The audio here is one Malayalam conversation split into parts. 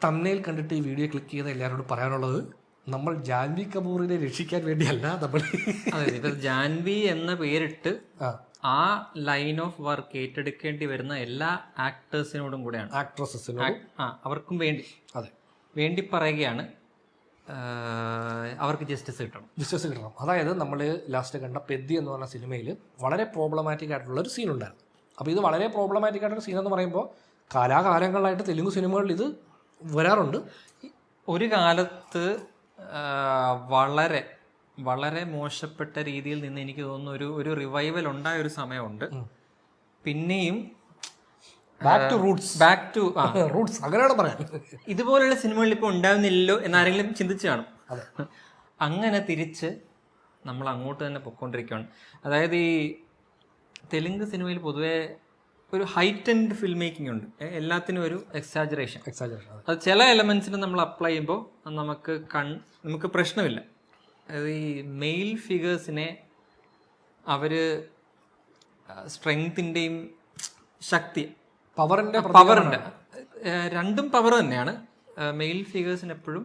തംബ്നെയിൽ കണ്ടിട്ട് ഈ വീഡിയോ ക്ലിക്ക് ചെയ്ത എല്ലാവരോടും പറയാനുള്ളത്, നമ്മൾ ജാൻവി കപൂറിനെ രക്ഷിക്കാൻ വേണ്ടിയല്ല നമ്മൾ. അതെ, ഇപ്പൊ ജാൻവി എന്ന പേരിട്ട് ആ ലൈൻ ഓഫ് വർക്ക് ഏറ്റെടുക്കേണ്ടി വരുന്ന എല്ലാ ആക്ടേഴ്സിനോടും കൂടെയാണ്, ആക്ട്രസസിനോടും അവർക്കും വേണ്ടി അതെ വേണ്ടി പറയുകയാണ്, അവർക്ക് ജസ്റ്റിസ് കിട്ടണം. അതായത് നമ്മൾ ലാസ്റ്റ് കണ്ട പെദ്ദി എന്ന് പറഞ്ഞ സിനിമയിൽ വളരെ പ്രോബ്ലമാറ്റിക് ആയിട്ടുള്ള ഒരു സീൻ ഉണ്ടായിരുന്നു. അപ്പോൾ ഇത് വളരെ പ്രോബ്ലമാറ്റിക് ആയിട്ടുള്ള സീൻ എന്ന് പറയുമ്പോൾ കാലാകാലങ്ങളായിട്ട് തെലുങ്ക് സിനിമകളിൽ ഇത് വരാറുണ്ട്. ഒരു കാലത്ത് വളരെ വളരെ മോശപ്പെട്ട രീതിയിൽ നിന്ന് എനിക്ക് തോന്നുന്നു ഒരു റിവൈവൽ ഉണ്ടായ ഒരു സമയമുണ്ട്. പിന്നെയും ബാക്ക് ടു റൂട്ട്സ് അങ്ങനെയാണ് പറയാൻ. ഇതുപോലുള്ള സിനിമകൾ ഇപ്പോൾ ഉണ്ടാവുന്നില്ലല്ലോ എന്നാരെങ്കിലും ചിന്തിച്ചു കാണും. അങ്ങനെ തിരിച്ച് നമ്മൾ അങ്ങോട്ട് തന്നെ പൊയ്ക്കൊണ്ടിരിക്കുകയാണ്. അതായത് ഈ തെലുങ്ക് സിനിമയിൽ പൊതുവെ ഒരു ഹൈറ്റൻഡ് ഫിൽം മേക്കിംഗ് ഉണ്ട്, എല്ലാത്തിനും ഒരു എക്സാജറേഷൻ. അത് ചില എലമെന്റ്സിന് നമ്മൾ അപ്ലൈ ചെയ്യുമ്പോൾ നമുക്ക് പ്രശ്നമില്ല. അതായത് ഈ മെയിൽ ഫിഗേഴ്സിനെ അവര് സ്ട്രെങ്തിൻ്റെയും ശക്തി പവറിൻ്റെ രണ്ടും പവർ തന്നെയാണ്. മെയിൽ ഫിഗേഴ്സിന് എപ്പോഴും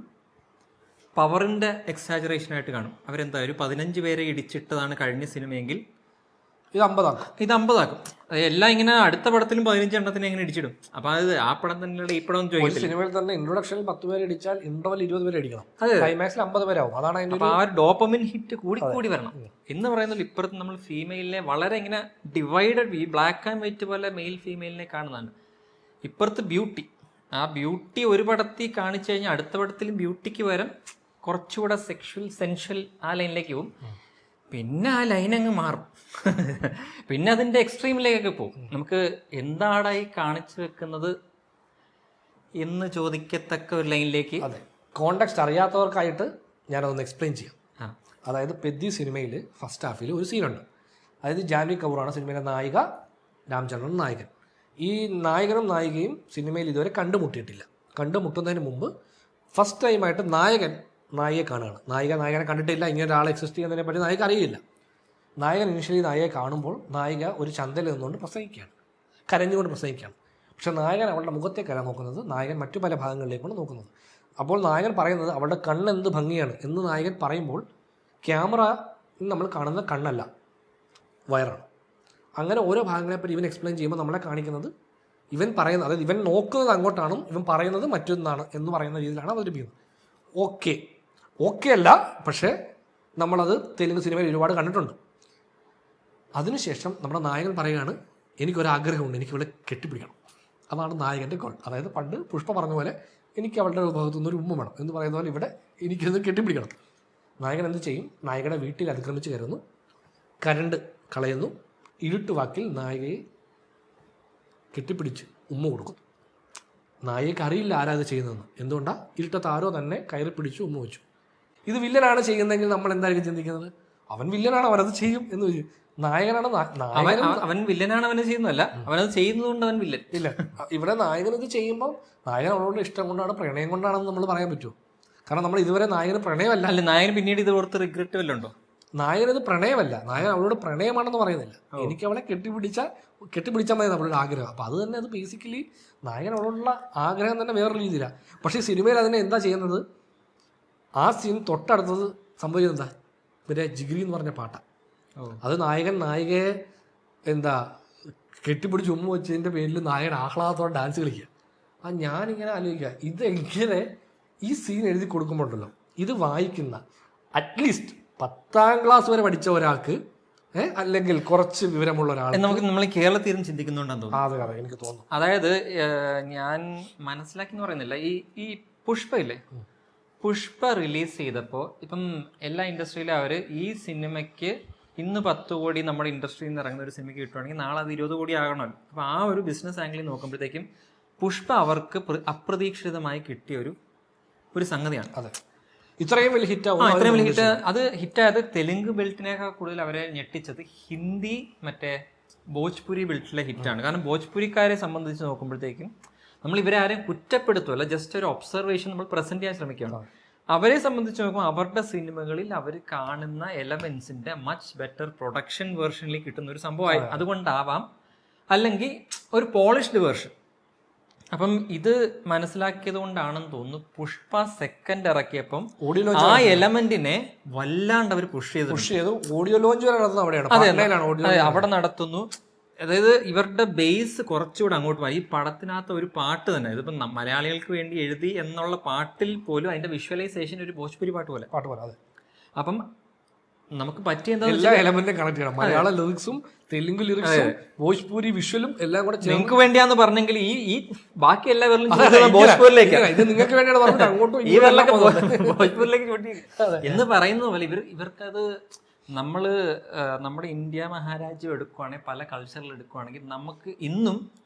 പവറിൻ്റെ എക്സാജറേഷനായിട്ട് കാണും. അവരെന്താ ഒരു 15 പേരെ ഇടിച്ചിട്ടതാണ് കഴിഞ്ഞ സിനിമയെങ്കിൽ ഇത് 50 ആക്കും. എല്ലാം ഇങ്ങനെ അടുത്ത പടത്തിലും 15 എണ്ണത്തിനെ എങ്ങനെ ഇടിച്ചിടും. അപ്പൊ അത് ആ പടം തന്നെ ഈ പടം ചോദിക്കും. സിനിമയിൽ തന്നെ ഇൻട്രൊഡക്ഷനിൽ 10 പേര് അടിച്ചാൽ ഇന്റർവൽ 20 പേര് അടിക്കണം. ക്ലൈമാക്സിൽ 50 പേരാവും. അതാണ് അതിന്റെ ആ ഒരു ഡോപ്പമിൻ ഹിറ്റ് കൂടി വരണം എന്ന് പറയുന്നത്. ഇപ്പുറത്ത് നമ്മൾ ഫീമെയിലിനെ വളരെ ഇങ്ങനെ ഡിവൈഡഡ്, ഈ ബ്ലാക്ക് ആൻഡ് വൈറ്റ് പോലെ മെയിൽ ഫീമെയിലിനെ കാണുന്നതാണ്. ഇപ്പുറത്ത് ബ്യൂട്ടി, ആ ബ്യൂട്ടി ഒരു പടത്തിൽ കാണിച്ചു കഴിഞ്ഞാൽ അടുത്ത പടത്തിലും ബ്യൂട്ടിക്ക് പകരം കുറച്ചുകൂടെ സെക്ഷൽ സെൻഷ്വൽ ആ ലൈനിലേക്ക് പോകും. പിന്നെ ആ ലൈൻ അങ്ങ് മാറും. പിന്നെ അതിന്റെ എക്സ്ട്രീമിലേക്കൊക്കെ പോകും. നമുക്ക് എന്താടായി കാണിച്ചു വെക്കുന്നത് എന്ന് ചോദിക്കത്തക്ക ഒരു ലൈനിലേക്ക്. അതെ, കോണ്ടെക്സ്റ്റ് അറിയാത്തവർക്കായിട്ട് ഞാനതൊന്ന് എക്സ്പ്ലെയിൻ ചെയ്യാം. അതായത് പെദ്ദി സിനിമയിൽ ഫസ്റ്റ് ഹാഫിൽ ഒരു സീനുണ്ട്. അതായത് ജാൻവി കപൂറാണ് സിനിമയിലെ നായിക, രാംചന്ദ്രൻ നായകൻ. ഈ നായകനും നായികയും സിനിമയിൽ ഇതുവരെ കണ്ടുമുട്ടിയിട്ടില്ല. കണ്ടുമുട്ടുന്നതിന് മുമ്പ് ഫസ്റ്റ് ടൈമായിട്ട് നായികയെ കാണുകയാണ്. നായകനെ കണ്ടിട്ടില്ല, ഇങ്ങനെ ഒരാൾ എക്സിസ്റ്റ് ചെയ്യുന്നതിനെ പറ്റി നായിക അറിയില്ല. നായകൻ ഇനിഷ്യലി നായികയെ കാണുമ്പോൾ നായിക ഒരു ചന്തയിൽ നിന്നുകൊണ്ട് പ്രസംഗിക്കുകയാണ്, കരഞ്ഞുകൊണ്ട് പ്രസംഗിക്കുകയാണ്. പക്ഷെ നായകൻ അവളുടെ മുഖത്തേക്കല്ല നോക്കുന്നത്, നായകൻ മറ്റു പല ഭാഗങ്ങളിലേക്കാണ് നോക്കുന്നത്. അപ്പോൾ നായകൻ പറയുന്നത് അവളുടെ കണ്ണെന്ത് ഭംഗിയാണ് എന്ന് നായകൻ പറയുമ്പോൾ ക്യാമറ നമ്മൾ കാണുന്ന കണ്ണല്ല, വയറാണ്. അങ്ങനെ ഓരോ ഭാഗങ്ങളെപ്പറ്റി ഇവൻ എക്സ്പ്ലെയിൻ ചെയ്യുമ്പോൾ നമ്മളെ കാണിക്കുന്നത് ഇവൻ പറയുന്നത്, അതായത് ഇവൻ നോക്കുന്നത് അങ്ങോട്ടാണ്, ഇവൻ പറയുന്നത് മറ്റൊന്നാണ് എന്ന് പറയുന്ന രീതിയിലാണ് അവതരിപ്പിക്കുന്നത്. ഓക്കെ അല്ല, പക്ഷേ നമ്മളത് തെലുങ്ക് സിനിമയിൽ ഒരുപാട് കണ്ടിട്ടുണ്ട്. അതിനുശേഷം നമ്മുടെ നായകൻ പറയുകയാണ്, എനിക്കൊരാഗ്രഹമുണ്ട്, എനിക്കിവളെ കെട്ടിപ്പിടിക്കണം. അതാണ് നായകൻ്റെ ഗോൾ. അതായത് പണ്ട് പുഷ്പ പറഞ്ഞ പോലെ എനിക്ക് അവളുടെ ഭാഗത്തുനിന്ന് ഒരു ഉമ്മ വേണം എന്ന് പറയുന്ന പോലെ ഇവിടെ എനിക്കൊന്ന് കെട്ടിപ്പിടിക്കണം. നായകൻ എന്ത് ചെയ്യും? നായകയുടെ വീട്ടിൽ അതിക്രമിച്ച് കയറുന്നു, കരണ്ട് കളയുന്നു, ഇരുട്ടുവാക്കിൽ നായികയെ കെട്ടിപ്പിടിച്ച് ഉമ്മ കൊടുക്കുന്നു. നായികക്ക് അറിയില്ല ആരാ അത് ചെയ്യുന്നതെന്ന്. എന്തുകൊണ്ടാണ്? ഇരുട്ടത്ത് ആരോ തന്നെ കയറി പിടിച്ചു ഉമ്മ വെച്ചു. ഇത് വില്ലനാണ് ചെയ്യുന്നതെങ്കിൽ നമ്മൾ എന്തായിരിക്കും ചിന്തിക്കുന്നത്? അവൻ വില്ലനാണ്, അവനത് ചെയ്യും എന്ന് വെച്ചു. നായകനാണ്, അവൻ വില്ലനാണ്, അവനെ ചെയ്യുന്നതല്ല, അവനത് ചെയ്യുന്നതുകൊണ്ട് അവൻ വില്ലൻ ഇല്ല. ഇവിടെ നായകൻ ഇത് ചെയ്യുമ്പോൾ നായകൻ അവളോട് ഇഷ്ടം കൊണ്ടാണ്, പ്രണയം കൊണ്ടാണെന്ന് നമ്മൾ പറയാൻ പറ്റുമോ? കാരണം നമ്മൾ ഇതുവരെ നായകന് പ്രണയമല്ല. അല്ല, നായകൻ പിന്നീട് ഇത് ഓർത്ത് റിഗ്രറ്റ് വല്ലതും ഉണ്ടോ? നായകനത് പ്രണയമല്ല, നായകൻ അവളോട് പ്രണയമാണെന്ന് പറയുന്നില്ല. എനിക്ക് അവളെ കെട്ടിപ്പിടിച്ചാൽ മതി നമ്മളുടെ ആഗ്രഹം. അപ്പം അത് തന്നെ, അത് ബേസിക്കലി നായകൻ അവളോടുള്ള ആഗ്രഹം തന്നെ വേറൊരു രീതിയിലാണ്. പക്ഷേ സിനിമയിൽ അതിനെ എന്താ ചെയ്യുന്നത്? ആ സീൻ തൊട്ടടുത്തത് സംഭവിക്കുന്നത് എന്താ? പിന്നെ ജിഗ്രി എന്ന് പറഞ്ഞ പാട്ടാണ്. അത് നായികയെ കെട്ടിപ്പിടിച്ച് ഉമ്മ വെച്ചതിൻ്റെ പേരിൽ നായകൻ ആഹ്ലാദത്തോടെ ഡാൻസ് കളിക്കുക. ഞാനിങ്ങനെ ആലോചിക്കുക, ഇതെങ്ങനെ ഈ സീൻ എഴുതി കൊടുക്കുമ്പോണ്ടല്ലോ, ഇത് വായിക്കുന്ന അറ്റ്ലീസ്റ്റ് 10ാം ക്ലാസ് വരെ പഠിച്ച ഒരാൾക്ക്, അല്ലെങ്കിൽ കുറച്ച് വിവരമുള്ള ഒരാൾ, നമ്മൾ കേരളത്തിൽ ചിന്തിക്കുന്നുണ്ടെന്ന് തോന്നുന്നു. അതെ, എനിക്ക് തോന്നുന്നു. അതായത് ഞാൻ മനസ്സിലാക്കി എന്ന് പറയുന്നില്ല, ഈ പുഷ്പയില്ലേ, പുഷ്പ റിലീസ് ചെയ്തപ്പോൾ ഇപ്പം എല്ലാ ഇൻഡസ്ട്രിയിലും അവർ ഈ സിനിമയ്ക്ക് ഇന്ന് 10 കോടി നമ്മുടെ ഇൻഡസ്ട്രിയിൽ നിന്ന് ഇറങ്ങുന്ന ഒരു സിനിമയ്ക്ക് കിട്ടുവാണെങ്കിൽ നാളെ അത് 20 കോടി ആകണമല്ലോ. അപ്പോൾ ആ ഒരു ബിസിനസ് ആംഗിളിൽ നോക്കുമ്പോഴത്തേക്കും പുഷ്പ അവർക്ക് അപ്രതീക്ഷിതമായി കിട്ടിയ ഒരു സംഗതിയാണ്. അതെ, ഇത്രയും വലിയ ഹിറ്റ്. അത് ഹിറ്റായത് തെലുങ്ക് ബെൽറ്റിനേക്കാൾ കൂടുതൽ അവരെ ഞെട്ടിച്ചത് ഹിന്ദി മറ്റേ ഭോജ്പുരി ബെൽറ്റിലെ ഹിറ്റാണ്. കാരണം ഭോജ്പുരിക്കാരെ സംബന്ധിച്ച് നോക്കുമ്പോഴത്തേക്കും നമ്മൾ ഇവരെ ആരെയും കുറ്റപ്പെടുത്തുമല്ല, ജസ്റ്റ് ഒരു ഒബ്സർവേഷൻ നമ്മൾ പ്രസന്റ് ചെയ്യാൻ ശ്രമിക്കുകയാണ്. അവരെ സംബന്ധിച്ച് നോക്കുമ്പോൾ അവരുടെ സിനിമകളിൽ അവർ കാണുന്ന എലമെന്റ്സിന്റെ മച്ച് ബെറ്റർ പ്രൊഡക്ഷൻ വേർഷനിൽ കിട്ടുന്ന ഒരു സംഭവമായി അതുകൊണ്ടാവാം, അല്ലെങ്കിൽ ഒരു പോളിഷ്ഡ് വേർഷൻ അപ്പം ഇത് മനസ്സിലാക്കിയത് കൊണ്ടാണെന്ന് തോന്നുന്നു പുഷ്പ സെക്കൻഡ് ഇറക്കിയപ്പം ഓഡിയോ ആ എലമെന്റിനെ വല്ലാണ്ട് അവർ പുഷ് ചെയ്തു. ഓഡിയോ ലോഞ്ച് വരെ നടത്തുന്നത് അവിടെയാണ്. അതെ, അവിടെ നടത്തുന്നു. അതായത് ഇവരുടെ ബേസ് കുറച്ചുകൂടെ അങ്ങോട്ട് പോയി. ഈ പടത്തിനകത്ത് ഒരു പാട്ട് തന്നെ, ഇതിപ്പം മലയാളികൾക്ക് വേണ്ടി എഴുതി എന്നുള്ള പാട്ടിൽ പോലും അതിന്റെ വിഷ്വലൈസേഷൻ ഒരു ഭോജ്പുരി പാട്ട് പോലെ. അതെ. അപ്പം നമുക്ക് പറ്റിയ എന്താ എല്ലാ എലമെന്റും കണക്ട് ചെയ്യണം. മലയാള ലിറിക്സും തെലുങ്ക് ലിറിക്സും ഭോജ്പൂരി വിഷ്വലും എല്ലാം കൂടെ നിങ്ങൾക്ക് വേണ്ടിയാന്ന് പറഞ്ഞെങ്കിൽ ഈ ബാക്കി എല്ലാ പേരിലും ഭോജ്പൂരിലേക്ക്, ഇത് നിങ്ങൾക്ക് വേണ്ടിയാണ് പറഞ്ഞിട്ട് അങ്ങോട്ടും ഈ വെള്ളമൊക്കെ ഭോജ്പൂരിലേക്ക് ചോട്ടി എന്ന് പറയുന്നത് പോലെ ഇവർക്കത് നമ്മുടെ ഇന്ത്യ മഹാരാജ്യം എടുക്കുവാണെങ്കിൽ, പല കൾച്ചറിൽ എടുക്കുവാണെങ്കിൽ, നമുക്ക് ഇന്നും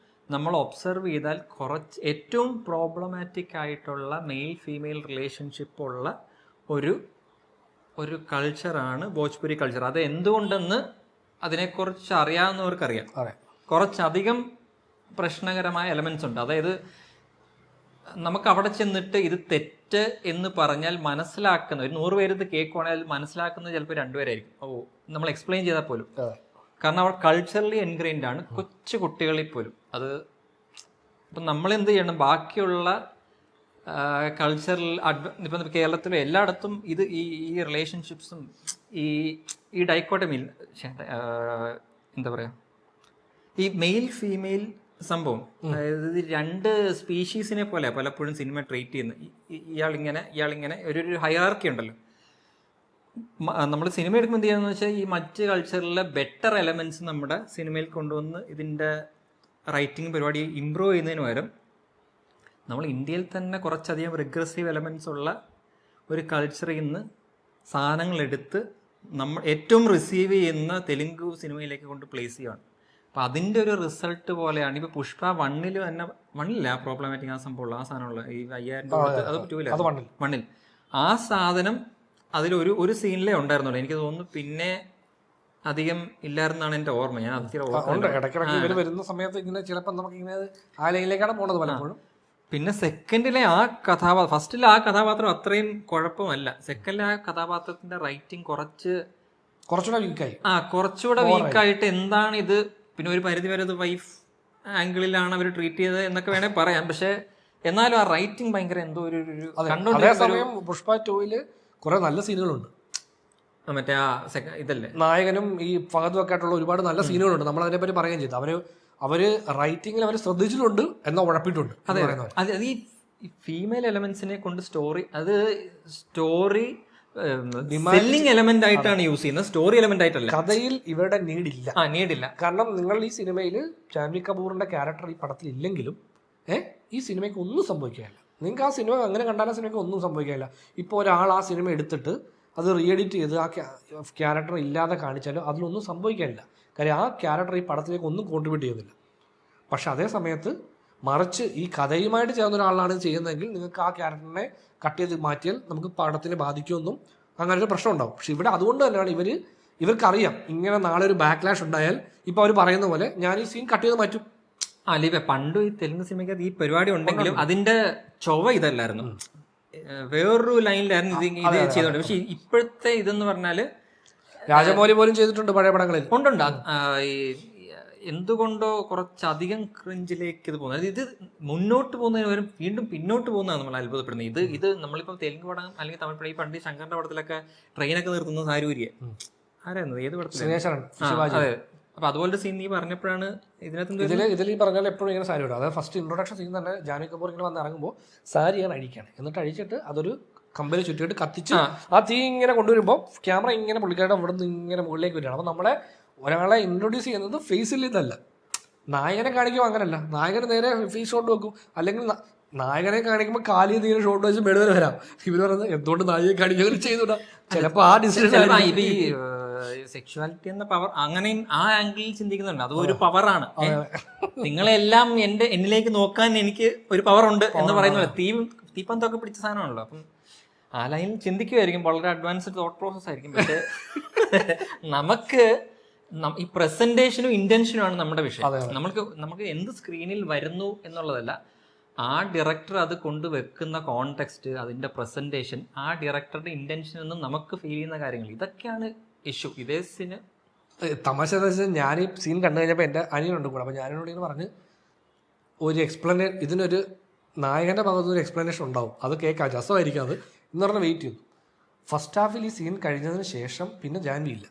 നമ്മൾ ഒബ്സർവ് ചെയ്താൽ ഏറ്റവും പ്രോബ്ലമാറ്റിക് ആയിട്ടുള്ള മെയിൽ ഫീമെയിൽ റിലേഷൻഷിപ്പ് ഉള്ള ഒരു കൾച്ചറാണ് ഭോജ്പുരി കൾച്ചർ. അത് എന്തുകൊണ്ടെന്ന് അതിനെക്കുറിച്ച് അറിയാവുന്നവർക്കറിയാം. കുറച്ചധികം പ്രശ്നകരമായ എലമെന്റ്സ് ഉണ്ട്. അതായത് നമുക്ക് അവിടെ ചെന്നിട്ട് ഇത് തെറ്റ് എന്ന് പറഞ്ഞാൽ മനസ്സിലാക്കുന്ന ഒരു 100 പേര് ഇത് കേൾക്കുവാണെങ്കിൽ മനസ്സിലാക്കുന്നത് ചിലപ്പോൾ 2 പേരായിരിക്കും. നമ്മൾ എക്സ്പ്ലെയിൻ ചെയ്താൽ പോലും. കാരണം അവർ കൾച്ചറലി എൻഗ്രൈൻഡ് ആണ്, കൊച്ചു കുട്ടികളിൽ പോലും. അത് ഇപ്പം നമ്മൾ എന്ത് ചെയ്യണം, ബാക്കിയുള്ള കൾച്ചറൽ ഇപ്പം കേരളത്തിലും എല്ലായിടത്തും ഇത് ഈ റിലേഷൻഷിപ്സും ഈ ഡൈക്കോട്ടമിൽ എന്താ പറയുക, ഈ മെയിൽ ഫീമെയിൽ സംഭവം, അതായത് 2 സ്പീഷീസിനെ പോലെ പലപ്പോഴും സിനിമ ട്രീറ്റ് ചെയ്യുന്നത്. ഇയാളിങ്ങനെ ഒരു ഹൈറാർക്കി ഉണ്ടല്ലോ. നമ്മൾ സിനിമ എടുക്കുമ്പോൾ എന്ത് ചെയ്യാന്ന് വെച്ചാൽ ഈ മറ്റ് കൾച്ചറിലെ ബെറ്റർ എലമെന്റ്സ് നമ്മുടെ സിനിമയിൽ കൊണ്ടുവന്ന് ഇതിൻ്റെ റൈറ്റിംഗ് പരിപാടി ഇംപ്രൂവ് ചെയ്യുന്നതിന് പകരം നമ്മൾ ഇന്ത്യയിൽ തന്നെ കുറച്ചധികം റിഗ്രസീവ് എലമെന്റ്സ് ഉള്ള ഒരു കൾച്ചറിൽ നിന്ന് സാധനങ്ങളെടുത്ത് നമ്മൾ ഏറ്റവും റിസീവ് ചെയ്യുന്ന തെലുങ്ക് സിനിമയിലേക്ക് കൊണ്ട് പ്ലേസ് ചെയ്യുകയാണ്. അപ്പം അതിൻ്റെ ഒരു റിസൾട്ട് പോലെയാണ് ഇപ്പോൾ പുഷ്പ 1 തന്നെ. 1 പ്രോബ്ലമാറ്റിക് ആ സംഭവമുള്ള ആ സാധനമുള്ള ഈ 5000 രൂപ അത് പറ്റൂല. 1 ആ സാധനം ഒരു സീനിലേ ഉണ്ടായിരുന്നുള്ളൂ. എനിക്ക് തോന്നുന്നു പിന്നെ അധികം ഇല്ലായിരുന്നാണ് എൻ്റെ ഓർമ്മ. ഞാൻ ഇടയ്ക്കിടയ്ക്ക് വരുന്ന സമയത്ത് ഇങ്ങനെ ചിലപ്പോൾ നമുക്ക് ഇങ്ങനെ ആ ലൈനിലേക്കാണ് പോണത് പലപ്പോഴും. പിന്നെ സെക്കൻഡിലെ ആ കഥാപാത്രം, ഫസ്റ്റിലെ ആ കഥാപാത്രം അത്രയും കുഴപ്പമല്ല. സെക്കൻഡിലെ ആ കഥാപാത്രത്തിന്റെ റൈറ്റിംഗ് കുറച്ചുകൂടെ വീക്കായിട്ട് എന്താണ് ഇത്, പിന്നെ ഒരു പരിധി വരെ അത് വൈഫ് ആംഗിളിലാണ് അവർ ട്രീറ്റ് ചെയ്തത് എന്നൊക്കെ വേണേൽ പറയാം. പക്ഷെ എന്നാലും ആ റൈറ്റിംഗ് ഭയങ്കര എന്തോ ഒരു അതേസമയം പുഷ്പ 2 കുറെ നല്ല സീനുകളുണ്ട്. മറ്റേ ആ ഇതല്ലേ നായകനും ഈ ഫഹദും ഒക്കെ ആയിട്ടുള്ള ഒരുപാട് നല്ല സീനുകളുണ്ട്. നമ്മൾ അതിനെപ്പറ്റി പറയുകയും ചെയ്തു. അവര് റൈറ്റിംഗിൽ അവർ ശ്രദ്ധിച്ചിട്ടുണ്ട് എന്നാൽ ഉഴപ്പിട്ടുണ്ട്. അത് ഈ ഫീമെയിൽ എലമെന്റ്സിനെ കൊണ്ട് സ്റ്റോറി സെല്ലിംഗ് എലമെന്റ് ആയിട്ടാണ് യൂസ് ചെയ്യുന്നത്, സ്റ്റോറി എലമെന്റ് ആയിട്ടല്ല. കഥയിൽ ഇവരുടെ നീഡില്ല. കാരണം നിങ്ങൾ ഈ സിനിമയിൽ ജാൻവി കപൂറിന്റെ ക്യാരക്ടർ ഈ പടത്തിൽ ഇല്ലെങ്കിലും ഈ സിനിമയ്ക്ക് ഒന്നും സംഭവിക്കാനില്ല. നിങ്ങൾക്ക് ആ സിനിമ അങ്ങനെ കണ്ടാൽ ആ സിനിമയ്ക്ക് ഒന്നും സംഭവിക്കാനില്ല. ഇപ്പോൾ ഒരാൾ ആ സിനിമ എടുത്തിട്ട് അത് റീഎഡിറ്റ് ചെയ്ത് ആ ക്യാരക്ടർ ഇല്ലാതെ കാണിച്ചാലും അതിലൊന്നും സംഭവിക്കാനില്ല. കാര്യം ആ ക്യാരക്ടർ ഈ പടത്തിലേക്ക് ഒന്നും കോൺട്രിബ്യൂട്ട് ചെയ്യുന്നില്ല. പക്ഷെ അതേ സമയത്ത് മറിച്ച് ഈ കഥയുമായിട്ട് ചേർന്ന ഒരാളാണ് ചെയ്യുന്നതെങ്കിൽ നിങ്ങൾക്ക് ആ ക്യാരക്ടറിനെ കട്ട് ചെയ്ത് മാറ്റിയാൽ നമുക്ക് പടത്തിനെ ബാധിക്കുമെന്നും അങ്ങനെ ഒരു പ്രശ്നം ഉണ്ടാവും. പക്ഷെ ഇവിടെ അതുകൊണ്ട് തന്നെയാണ് ഇവർക്കറിയാം ഇങ്ങനെ നാളെ ഒരു ബാക്ക്ലാഷ് ഉണ്ടായാൽ ഇപ്പോൾ അവർ പറയുന്ന പോലെ ഞാൻ ഈ സീൻ കട്ട് ചെയ്ത് മാറ്റും. അല്ല, പണ്ട് ഈ തെലുങ്ക് സിനിമയ്ക്ക് ഈ പരിപാടി ഉണ്ടെങ്കിലും അതിന്റെ ചൊവ്വ ഇതല്ലായിരുന്നു, വേറൊരു ലൈനിലായിരുന്നു ഇത് ചെയ്തോണ്ട്. പക്ഷെ ഇപ്പോഴത്തെ ഇതെന്ന് പറഞ്ഞാല് രാജമൗലി പോലും ചെയ്തിട്ടുണ്ട് പഴയ പടങ്ങളിൽ. ഉണ്ടുണ്ട്. ഈ എന്തുകൊണ്ടോ കുറച്ചധികം ക്രിഞ്ചിലേക്ക് ഇത് പോകുന്നത്, ഇത് മുന്നോട്ട് പോകുന്നതിന് പകരം വീണ്ടും പിന്നോട്ട് പോകുന്നതാണ് നമ്മൾ അത്ഭുതപ്പെടുന്നത്. ഇത് നമ്മളിപ്പോൾ തെലുങ്ക് പടം അല്ലെങ്കിൽ തമിഴ് പടം, ഈ പണ്ട് ശങ്കറിന്റെ പടത്തിലൊക്കെ ട്രെയിനൊക്കെ നിർത്തുന്നത് സാരൂരിയെ ആരായിരുന്നു, ഏത് പടത്തിൽ? അതെ. അപ്പൊ അതുപോലത്തെ സീൻ നീ പറഞ്ഞപ്പോഴാണ് ഇതിൽ ഈ പറഞ്ഞാൽ എപ്പോഴും ഇങ്ങനെ സാരി വരും. അതായത് ഫസ്റ്റ് ഇൻട്രൊഡക്ഷൻ സീൻ തന്നെ ജാൻവി കപൂർ ഇങ്ങനെ വന്ന് ഇറങ്ങുമ്പോൾ സാരിയാണ് അഴിക്കുകയാണ്. എന്നിട്ട് അഴിച്ചിട്ട് അതൊരു കമ്പനി ചുറ്റിയിട്ട് കത്തിച്ച് ആ തീ ഇങ്ങനെ കൊണ്ടുവരുമ്പോൾ ക്യാമറ ഇങ്ങനെ പുള്ളിക്കാരുടെ ഇവിടെ നിന്ന് ഇങ്ങനെ മുകളിലേക്ക് വരികയാണ്. അപ്പോൾ നമ്മളെ ഒരാളെ ഇൻട്രൊഡ്യൂസ് ചെയ്യുന്നത് ഫേസിൽ ഇതല്ല, നായകനെ കാണിക്കുമ്പോൾ അങ്ങനല്ല. നായകന് നേരെ ഫേസ് ഷോട്ട് വെക്കും, അല്ലെങ്കിൽ നായകനെ കാണിക്കുമ്പോൾ കാലിൽ നീര് ഷോട്ട് വെച്ച് മെടുവരെ വരാം. ഇവർ പറയുന്നത് എന്തുകൊണ്ട് നായകനെ കാണിക്കുക ചെയ്തുകൂടാ. ചിലപ്പോൾ ആ ഡിസിഷൻ സെക്ഷുവാലിറ്റി എന്ന പവർ അങ്ങനെ ആ ആംഗിളിൽ ചിന്തിക്കുന്നുണ്ട്. അത് ഒരു പവറാണ്. നിങ്ങളെല്ലാം എന്നിലേക്ക് നോക്കാൻ എനിക്ക് ഒരു പവർ ഉണ്ട് എന്ന് പറയുന്നത് തീപ്പന്തൊക്കെ പിടിച്ച സാധനമാണല്ലോ. അപ്പം ആ ലൈനിൽ ചിന്തിക്കുമായിരിക്കും, വളരെ അഡ്വാൻസ്ഡ് തോട്ട് പ്രോസസ് ആയിരിക്കും. പക്ഷെ നമുക്ക് ഈ പ്രസന്റേഷനും ഇന്റൻഷനുമാണ് നമ്മുടെ വിഷയം. നമുക്ക് എന്ത് സ്ക്രീനിൽ വരുന്നു എന്നുള്ളതല്ല, ആ ഡയറക്ടർ അത് കൊണ്ടുവെക്കുന്ന കോണ്ടെക്സ്റ്റ്, അതിന്റെ പ്രസന്റേഷൻ, ആ ഡയറക്ടറുടെ ഇന്റൻഷൻ എന്നും നമുക്ക് ഫീൽ ചെയ്യുന്ന കാര്യങ്ങൾ, ഇതൊക്കെയാണ് ഇഷ്യൂ. ഇതേ സീന് തമാശ ഞാൻ ഈ സീൻ കണ്ടു കഴിഞ്ഞപ്പോൾ എൻ്റെ അനിയനുണ്ട് കൂടെ. അപ്പോൾ ഞാനോട് ഇങ്ങനെ പറഞ്ഞ് ഒരു ഇതിനൊരു നായകൻ്റെ ഭാഗത്തുനിന്ന് ഒരു എക്സ്പ്ലനേഷൻ ഉണ്ടാവും. അത് കേൾക്കാം, രസമായിരിക്കും അത് എന്ന് പറഞ്ഞാൽ വെയിറ്റ് ചെയ്തു. ഫസ്റ്റ് ഹാഫിൽ ഈ സീൻ കഴിഞ്ഞതിന് ശേഷം പിന്നെ ജാൻവി ഇല്ല.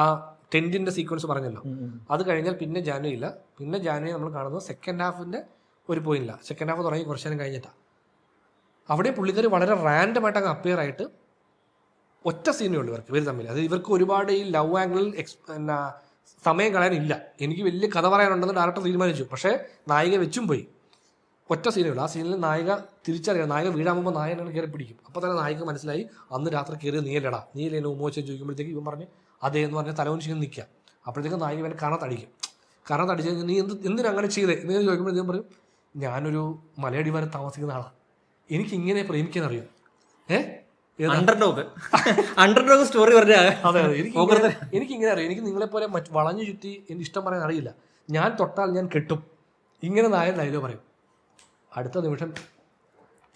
ആ ടെൻറ്റിൻ്റെ സീക്വൻസ് പറഞ്ഞല്ലോ, അത് കഴിഞ്ഞാൽ പിന്നെ ജാൻവി ഇല്ല. പിന്നെ ജാൻവി നമ്മൾ കാണുന്നത് സെക്കൻഡ് ഹാഫിൻ്റെ ഒരു പോയില്ല. സെക്കൻഡ് ഹാഫ് തുടങ്ങി കുറച്ച് നേരം കഴിഞ്ഞിട്ടാണ്. അവിടെ പുള്ളിക്കാർ വളരെ റാൻഡമായിട്ട് അങ്ങ് അപ്പിയർ ആയിട്ട് ഒറ്റ സീനേ ഉള്ളൂ ഇവർ തമ്മിൽ. അത് ഇവർക്ക് ഒരുപാട് ഈ ലവ് ആംഗിളിൽ സമയം കളയാനില്ല. എനിക്ക് വലിയ കഥ പറയാനുണ്ടെന്ന് ഡയറക്ടർ തീരുമാനിച്ചു, പക്ഷേ നായിക വെച്ചും പോയി. ഒറ്റ സീനേ ഉള്ളൂ. ആ സീനിൽ നായിക തിരിച്ചറിയാം, നായിക വീഴാകുമ്പോൾ നായകനാണ് കയറി പിടിക്കും. അപ്പോൾ തന്നെ നായിക മനസ്സിലായി അന്ന് രാത്രി കയറി നീയല്ലടാ, നീയല്ലേ എന്നെ ഉമ്മോച്ച ചോദിക്കുമ്പോഴത്തേക്ക് ഇവൻ പറഞ്ഞ് അതേ എന്ന് പറഞ്ഞ് തലവനിച്ച് നിൽക്കുക. അപ്പോഴത്തേക്കും നായിക ഇവനെ കണത്തടിക്കും. കണത്തടിച്ച് കഴിഞ്ഞാൽ നീ എന്തിനങ്ങനെ ചെയ്തേ എന്ന് ചോദിക്കുമ്പോൾ ഇദ്ദേഹം പറയും, ഞാനൊരു മലയടിവാരം താമസിക്കുന്ന ആളാണ്, എനിക്ക് ഇങ്ങനെ പ്രേമിക്കാനറിയാം. അണ്ടർഡോഗ് സ്റ്റോറി പറഞ്ഞ. അതെ അതെ, എനിക്കിങ്ങനെ അറിയാം. എനിക്ക് നിങ്ങളെപ്പോലെ വളഞ്ഞു ചുറ്റി എനിക്ക് ഇഷ്ടം പറയാൻ അറിയില്ല. ഞാൻ തൊട്ടാൽ ഞാൻ കെട്ടും, ഇങ്ങനെ നായകൻ ഡയലോഗ് പറയും. അടുത്ത നിമിഷം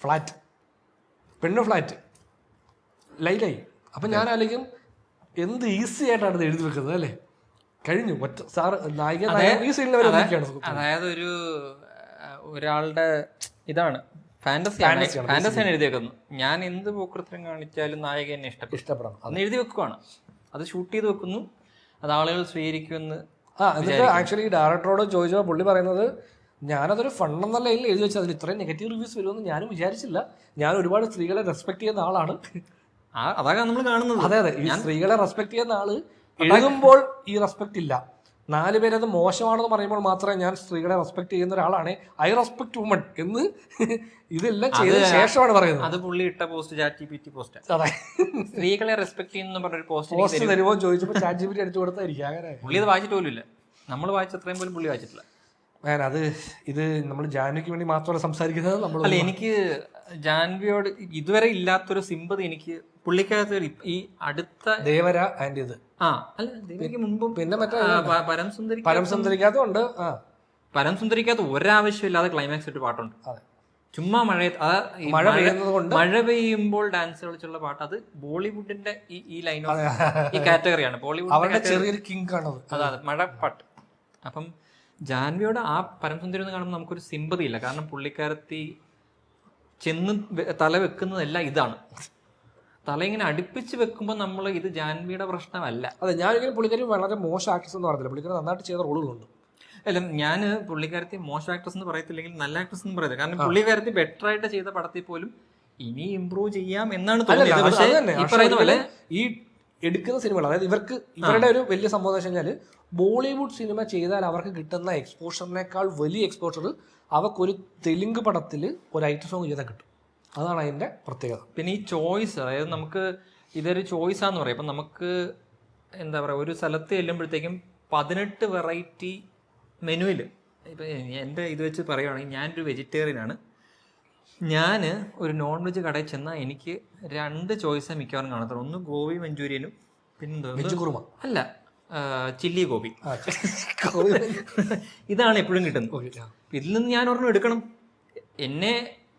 ഫ്ലാറ്റ്, പെണ്ണ് ഫ്ലാറ്റ്, ലൈലായി. അപ്പം ഞാൻ ആലോചിക്കും എന്ത് ഈസി ആയിട്ടാണ് ഇത് എഴുതി വെക്കുന്നത് അല്ലേ. കഴിഞ്ഞു. ഒറ്റ സാറ് നായിക ഈ സീനിൽ അതായത് ഒരാളുടെ ഇതാണ് ഫാന്റസിയാണ് എഴുതി വെക്കുന്നത്. ഞാൻ എന്ത് പോക്കൃത്രം കാണിച്ചാലും നായിക എന്നെ ഇഷ്ടപ്പെടണം അന്ന് എഴുതി വെക്കുവാണ്. അത് ഷൂട്ട് ചെയ്ത് വെക്കുന്നു, അത് ആളുകൾ സ്വീകരിക്കുമെന്ന്. എന്നിട്ട് ആക്ച്വലി ഡയറക്ടറോട് ചോദിച്ചപ്പോൾ പുള്ളി പറയുന്നത്, ഞാനതൊരു ഫണ്ടെന്നല്ല എഴുതി വെച്ചത്, അതിന് ഇത്രയും നെഗറ്റീവ് റിവ്യൂസ് വരുമെന്ന് ഞാനും വിചാരിച്ചില്ല. ഞാൻ ഒരുപാട് സ്ത്രീകളെ റെസ്പെക്ട് ചെയ്യുന്ന ആളാണ്. അതാണ് നമ്മൾ കാണുന്നത്. അതെ അതെ, ഈ സ്ത്രീകളെ റെസ്പെക്ട് ചെയ്യുന്ന ആള് എഴുതുമ്പോൾ ഈ റെസ്പെക്ട് ഇല്ല. 4 പേരത് മോശമാണെന്ന് പറയുമ്പോൾ മാത്രമേ ഞാൻ സ്ത്രീകളെ റെസ്പെക്ട് ചെയ്യുന്ന ഒരാളാണ്, ഐ റെസ്പെക്ട് വുമൺ എന്ന് ഇതെല്ലാം ചെയ്ത ശേഷമാണ് പറയുന്നത്. അത് പുള്ളി ഇട്ട പോസ്റ്റ് ChatGPT പോസ്റ്റ്. അതെ, സ്ത്രീകളെ റെസ്പെക്ട് ചെയ്യുന്ന പറഞ്ഞൊരു പോസ്റ്റ് തരുമോ ചോദിച്ചപ്പോൾ ChatGPT അടിച്ചു കൊടുത്തായിരിക്കും. അങ്ങനെ പുള്ളി അത് വായിച്ചിട്ട് പോലും ഇല്ല. നമ്മൾ വായിച്ചത്രയും പോലും പുള്ളി വായിച്ചിട്ടില്ല. ഇത് നമ്മൾ ജാൻവിക്ക് വേണ്ടി മാത്രമല്ല സംസാരിക്കുന്നത്. നമ്മൾ അല്ല, എനിക്ക് ജാൻവിയോട് ഇതുവരെ ഇല്ലാത്തൊരു സിമ്പതി എനിക്ക് പുള്ളിക്കകത്ത് ഈ അടുത്ത ദേവര ആൻഡ് ഇത് അല്ല ദേവരയ്ക്ക് മുമ്പും പിന്നെ മറ്റേ പരംസുന്ദരിക്കകത്തുണ്ട്. പരംസുന്ദരിക്കകത്ത് ഒരാവശ്യമില്ലാതെ ക്ലൈമാക്സ് ഇട്ട് പാട്ടുണ്ട്. ചുമ്മാ മഴ പെയ്യുമ്പോൾ ഡാൻസ് കളിച്ചുള്ള പാട്ട്. അത് ബോളിവുഡിന്റെ ഈ ലൈൻ ഈ കാറ്റഗറിയാണ്. ബോളിവുഡ് ചെറിയൊരു കിങ് ആണ് അതെ, മഴ പാട്ട്. അപ്പം ജാൻവിയോട് ആ പരംസുന്ദരി എന്ന് കാണുമ്പോൾ നമുക്കൊരു സിമ്പതി ഇല്ല. കാരണം പുള്ളിക്കാരത്തി ചെന്ന് തല വെക്കുന്നതെല്ലാം ഇതാണ്. തല ഇങ്ങനെ അടുപ്പിച്ച് വെക്കുമ്പോൾ നമ്മൾ ഇത് ജാൻവിയുടെ പ്രശ്നമല്ല. അതെ, ഞാനിങ്ങനെ പുള്ളിക്കാരി വളരെ മോശം ആക്ട്രസ് എന്ന് പറഞ്ഞില്ല, പുള്ളിക്കാരി നന്നായിട്ട് ചെയ്ത റോളുകളുണ്ട്. അല്ല, ഞാൻ പുള്ളിക്കാരത്തി മോശം ആക്ട്രസ് എന്ന് പറയത്തില്ലെങ്കിൽ നല്ല ആക്ട്രസ് എന്ന് പറയത്തില്ല. കാരണം പുള്ളിക്കാരത്തി ബെറ്റർ ആയിട്ട് ചെയ്ത പടത്തിൽ പോലും ഇനി ഇമ്പ്രൂവ് ചെയ്യാം എന്നാണ് തോന്നിയത്. പക്ഷേ ഈ പറയുന്ന പോലെ ഈ എടുക്കുന്ന സിനിമകൾ, അതായത് ഇവരുടെ ഒരു വലിയ സംഭവം എന്ന് വെച്ച് കഴിഞ്ഞാൽ ബോളിവുഡ് സിനിമ ചെയ്താൽ അവർക്ക് കിട്ടുന്ന എക്സ്പോഷറിനേക്കാൾ വലിയ എക്സ്പോഷർ അവർക്കൊരു തെലുങ്ക് പടത്തിൽ ഒരു ഐറ്റം സോങ് ചെയ്താൽ കിട്ടും. അതാണ് അതിൻ്റെ പ്രത്യേകത. പിന്നെ ഈ ചോയ്സ്, അതായത് നമുക്ക് ഇതൊരു ചോയ്സാന്ന് പറയും. അപ്പം നമുക്ക് എന്താ പറയുക, ഒരു സ്ഥലത്ത് ചെല്ലുമ്പോഴത്തേക്കും 18 വെറൈറ്റി മെനുവിൽ, ഇപ്പം എൻ്റെ ഇത് വെച്ച് പറയുകയാണെങ്കിൽ ഞാനൊരു വെജിറ്റേറിയനാണ്. ഞാൻ ഒരു നോൺ വെജ് കടയിൽ ചെന്നാൽ എനിക്ക് 2 ചോയ്സേ മിക്കവാറും കാണത്തുള്ളൂ. ഒന്ന് ഗോബി മഞ്ചൂരിയനും പിന്നെന്തോ അല്ല ചില്ലി ഗോബി. ഇതാണ് എപ്പോഴും കിട്ടുന്നത്. ഇതിൽ നിന്ന് ഞാൻ ഒരെണ്ണം എടുക്കണം. എന്നെ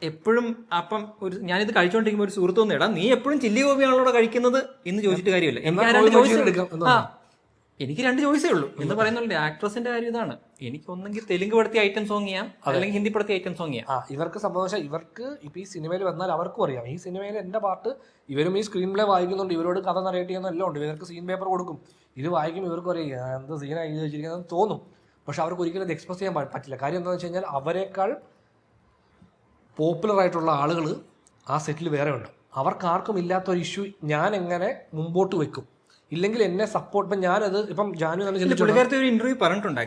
എപ്പോഴും അപ്പം ഞാനിത് കഴിച്ചോണ്ടിരിക്കുമ്പോൾ ഒരു സുഹൃത്ത് വന്ന്, എടാ നീ എപ്പോഴും ചില്ലി ഗോപിയാണല്ലോ കഴിക്കുന്നത് എന്ന് ചോദിച്ചിട്ട് കാര്യമില്ല. എനിക്ക് 2 ചോയ്സേ ഉള്ളൂ എന്ന് പറയുന്നുണ്ട്. ആക്ട്രസിന്റെ കാര്യം ഇതാണ്. എനിക്ക് ഒന്നെങ്കിൽ തെലുങ്ക് പടത്തി ഐറ്റം സോങ് ചെയ്യാം, അല്ലെങ്കിൽ ഹിന്ദി പടത്തി ഐറ്റം സോങ് ചെയ്യാം. ഇവർക്ക് സംഭവം ഇവർക്ക് ഇപ്പൊ ഈ സിനിമയിൽ വന്നാൽ അവർക്കും അറിയാം ഈ സിനിമയിൽ എന്റെ പാട്ട്. ഇവരും ഈ സ്ക്രീൻ പ്ലേ വായിക്കുന്നുണ്ട്, ഇവരോട് കഥ നറേറ്റ് ചെയ്യുന്ന എല്ലാം ഉണ്ട്. ഇവർക്ക് സീൻ പേപ്പർ കൊടുക്കും, ഇത് വായിക്കും, ഇവർക്കും അറിയാം എന്ത് സീനാണ് എഴുതി വെച്ചിരിക്കുന്നത് തോന്നും. പക്ഷെ അവർക്ക് ഒരിക്കലും അത് എക്സ്പ്രസ് ചെയ്യാൻ പറ്റില്ല. കാര്യം എന്താണെന്ന് വെച്ച് കഴിഞ്ഞാൽ അവരെക്കാൾ പോപ്പുലർ ആയിട്ടുള്ള ആളുകൾ ആ സെറ്റിൽ വേറെ ഉണ്ട്. അവർക്കാർക്കും ഇല്ലാത്തൊരു ഇഷ്യൂ ഞാൻ എങ്ങനെ മുമ്പോട്ട് വെക്കും, ഇല്ലെങ്കിൽ എന്നെ സപ്പോർട്ട്. ഇപ്പം ഞാനത് ഇപ്പം ജാനു ഇന്റർവ്യൂ പറഞ്ഞിട്ടുണ്ട്.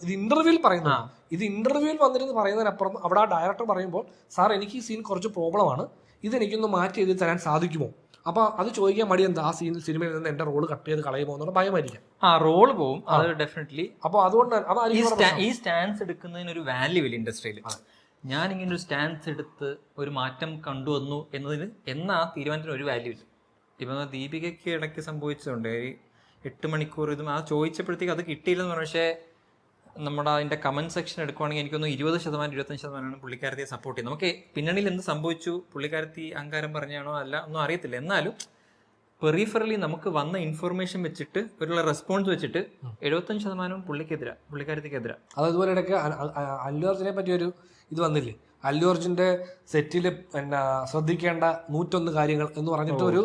ഇത് ഇന്റർവ്യൂവിൽ പറയുന്നത്. ഇത് ഇന്റർവ്യൂവിൽ വന്നിരുന്ന് പറയുന്നതിനപ്പുറം അവിടെ ആ ഡയറക്ടർ പറയുമ്പോൾ, സാർ എനിക്ക് ഈ സീൻ കുറച്ച് പ്രോബ്ലമാണ്, ഇതെനിക്കൊന്ന് മാറ്റി എഴുതി തരാൻ സാധിക്കുമോ? അപ്പൊ അത് ചോദിക്കാൻ മടി എന്താ, ആ സിനിമയിൽ നിന്ന് എന്റെ റോള് കട്ട് ചെയ്ത് കളയുമോ എന്നുള്ള ഭയമായിരിക്കാം. റോള് പോകും, അത് ഡെഫിനറ്റ്ലി. അപ്പൊ അതുകൊണ്ട് ഈ സ്റ്റാൻസ് എടുക്കുന്നതിന് ഒരു വാല്യൂ ഇല്ല ഇൻഡസ്ട്രിയിൽ. ഞാൻ ഇങ്ങനെ ഒരു സ്റ്റാൻസ് എടുത്ത് ഒരു മാറ്റം കണ്ടുവന്നു എന്നതിന് ആ തീരുമാനത്തിന് ഒരു വാല്യൂ ഇല്ല. ഇപ്പം ദീപികയ്ക്ക് ഇടയ്ക്ക് സംഭവിച്ചതുണ്ട്. 8 മണിക്കൂർ ഇതും ആ ചോദിച്ചപ്പോഴത്തേക്ക് അത് കിട്ടിയില്ലെന്ന് പറഞ്ഞു. പക്ഷേ നമ്മുടെ അതിൻ്റെ കമൻറ്റ് സെക്ഷൻ എടുക്കുവാണെങ്കിൽ എനിക്കൊന്ന് 20% 25% പുള്ളിക്കാരത്തിയെ സപ്പോർട്ട് ചെയ്യുന്നത്. നമുക്ക് പിന്നണിയിൽ എന്ത് സംഭവിച്ചു, പുള്ളിക്കാരത്തി അഹങ്കാരം പറഞ്ഞാണോ അല്ല ഒന്നും അറിയത്തില്ല. എന്നാലും പെറിഫറലി നമുക്ക് വന്ന ഇൻഫർമേഷൻ വെച്ചിട്ട് ഒരു റെസ്പോൺസ് വെച്ചിട്ട് 75% പുള്ളിക്കാരത്തേക്കെതിരാ. അതുപോലെ ഇടയ്ക്ക് അല്ലു അർജുനെ പറ്റി ഒരു ഇത് വന്നില്ലേ, അല്ലു അർജുൻ്റെ സെറ്റിൽ പിന്നെ ശ്രദ്ധിക്കേണ്ട 101 കാര്യങ്ങൾ എന്ന് പറഞ്ഞിട്ട് ഒരു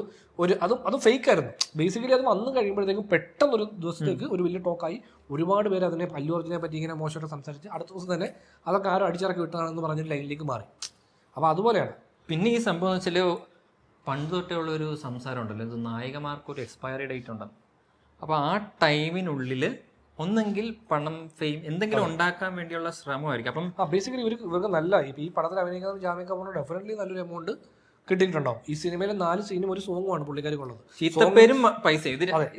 അത് ഫേക്ക് ആയിരുന്നു. ബേസിക്കലി അത് വന്നു കഴിയുമ്പോഴത്തേക്കും പെട്ടെന്നൊരു ദിവസത്തേക്ക് ഒരു വലിയ ടോക്കായി. ഒരുപാട് പേര് അതിനെ അല്ലു അർജുനെ പറ്റി ഇങ്ങനെ മോശമായിട്ട് സംസാരിച്ച് അടുത്ത ദിവസം തന്നെ അതൊക്കെ ആരും അടിച്ചിറക്കി വിട്ടതാണെന്ന് പറഞ്ഞിട്ട് ലൈനിലേക്ക് മാറി. അപ്പോൾ അതുപോലെയാണ്. പിന്നെ ഈ സംഭവം എന്ന് വെച്ചാൽ പണ്ട് തൊട്ടേ ഉള്ളൊരു സംസാരം ഉണ്ടല്ലോ, ഇത് നായികമാർക്ക് ഒരു എക്സ്പയറി ഡേറ്റ് ഉണ്ടെന്ന്. അപ്പോൾ ആ ടൈമിനുള്ളിൽ ഒന്നെങ്കിൽ പണം, ഫെയിം എന്തെങ്കിലും ഉണ്ടാക്കാൻ വേണ്ടിയുള്ള ശ്രമമായിരിക്കും. അപ്പം ബേസിക്കലി ഇവർക്ക് നല്ല ഈ പടത്തിൽ അഭിനയിക്കുന്ന ജാൻവി കപൂറിന് ഡെഫിനറ്റ്ലി നല്ലൊരു എമൗണ്ട് കിട്ടിയിട്ടുണ്ടാവും. ഈ സിനിമയിലെ 4 സീനും ഒരു സോങ്ങുമാണ് പുള്ളിക്കാർക്കുള്ളത്. ചീത്തപ്പേരും പൈസ,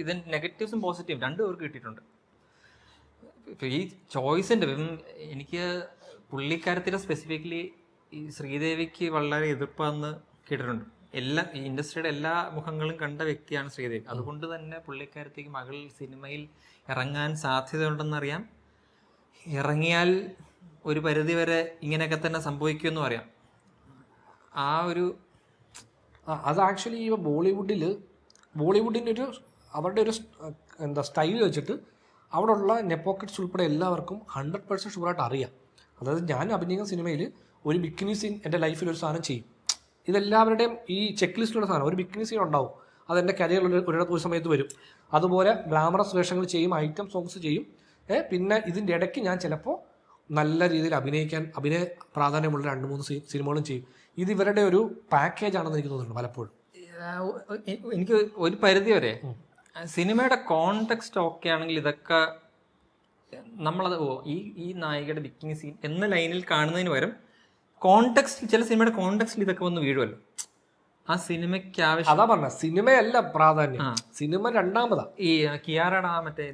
ഇത് നെഗറ്റീവ്സും പോസിറ്റീവും 2 പേർക്ക് കിട്ടിയിട്ടുണ്ട്. ഇപ്പം ഈ ചോയ്സിൻ്റെ എനിക്ക് പുള്ളിക്കാരത്തിൻ്റെ സ്പെസിഫിക്കലി ഈ ശ്രീദേവിക്ക് വളരെ എതിർപ്പാന്ന് കേട്ടിട്ടുണ്ട്. ഈ ഇൻഡസ്ട്രിയുടെ എല്ലാ മുഖങ്ങളും കണ്ട വ്യക്തിയാണ് ശ്രീദേവി. അതുകൊണ്ട് തന്നെ പുള്ളിക്കാരത്തേക്ക് മകൾ സിനിമയിൽ ഇറങ്ങാൻ സാധ്യതയുണ്ടെന്നറിയാം. ഇറങ്ങിയാൽ ഒരു പരിധി വരെ ഇങ്ങനെയൊക്കെ തന്നെ സംഭവിക്കുമെന്നും അറിയാം. അത് ആക്ച്വലി ഈ ബോളിവുഡിൻ്റെ അവരുടെ ഒരു സ്റ്റൈൽ വെച്ചിട്ട് അവിടെ ഉള്ള നെപ്പോക്കറ്റ്സ് ഉൾപ്പെടെ എല്ലാവർക്കും 100% ഷുവറായിട്ട് അറിയാം. അതായത് ഞാൻ അഭിനയിക്കുന്ന സിനിമയിൽ ഒരു ബിക്കിനി സീൻ എൻ്റെ ലൈഫിൽ ഒരു സാധനം ചെയ്യും. ഇതെല്ലാവരുടെയും ഈ ചെക്ക് ലിസ്റ്റിലുള്ള സാധനം. ഒരു ബിക്കിനി സീൻ ഉണ്ടാവും, അതെൻ്റെ കരിയറിൽ ഒരു സമയത്ത് വരും. അതുപോലെ ഗ്ലാമറസ് വേഷങ്ങൾ ചെയ്യും, ഐറ്റം സോങ്സ് ചെയ്യും. പിന്നെ ഇതിൻ്റെ ഇടയ്ക്ക് ഞാൻ ചിലപ്പോൾ നല്ല രീതിയിൽ അഭിനയ പ്രാധാന്യമുള്ള 2-3 സിനിമകളും ചെയ്യും. ഇത് ഇവരുടെ ഒരു പാക്കേജ് ആണെന്ന് എനിക്ക് തോന്നുന്നുണ്ട് പലപ്പോഴും. എനിക്ക് ഒരു പരിധി വരെ സിനിമയുടെ കോണ്ടെക്സ്റ്റ് ഓക്കെ ആണെങ്കിൽ ഇതൊക്കെ നമ്മളത് ഈ നായികയുടെ ബിക്കിനി സീൻ എന്ന ലൈനിൽ കാണുന്നതിന് പകരം കോണ്ടെക്സ്റ്റ്, ചില സിനിമയുടെ കോണ്ടെക്സ്റ്റിൽ ഇതൊക്കെ വന്ന് വീഴുമല്ലോ. ആ സിനിമയ്ക്ക് ആവശ്യം അതാ പറഞ്ഞ സിനിമയല്ല പ്രാധാന്യം, സിനിമ രണ്ടാമതാ. ഈ കിയാറയുടെ മറ്റേ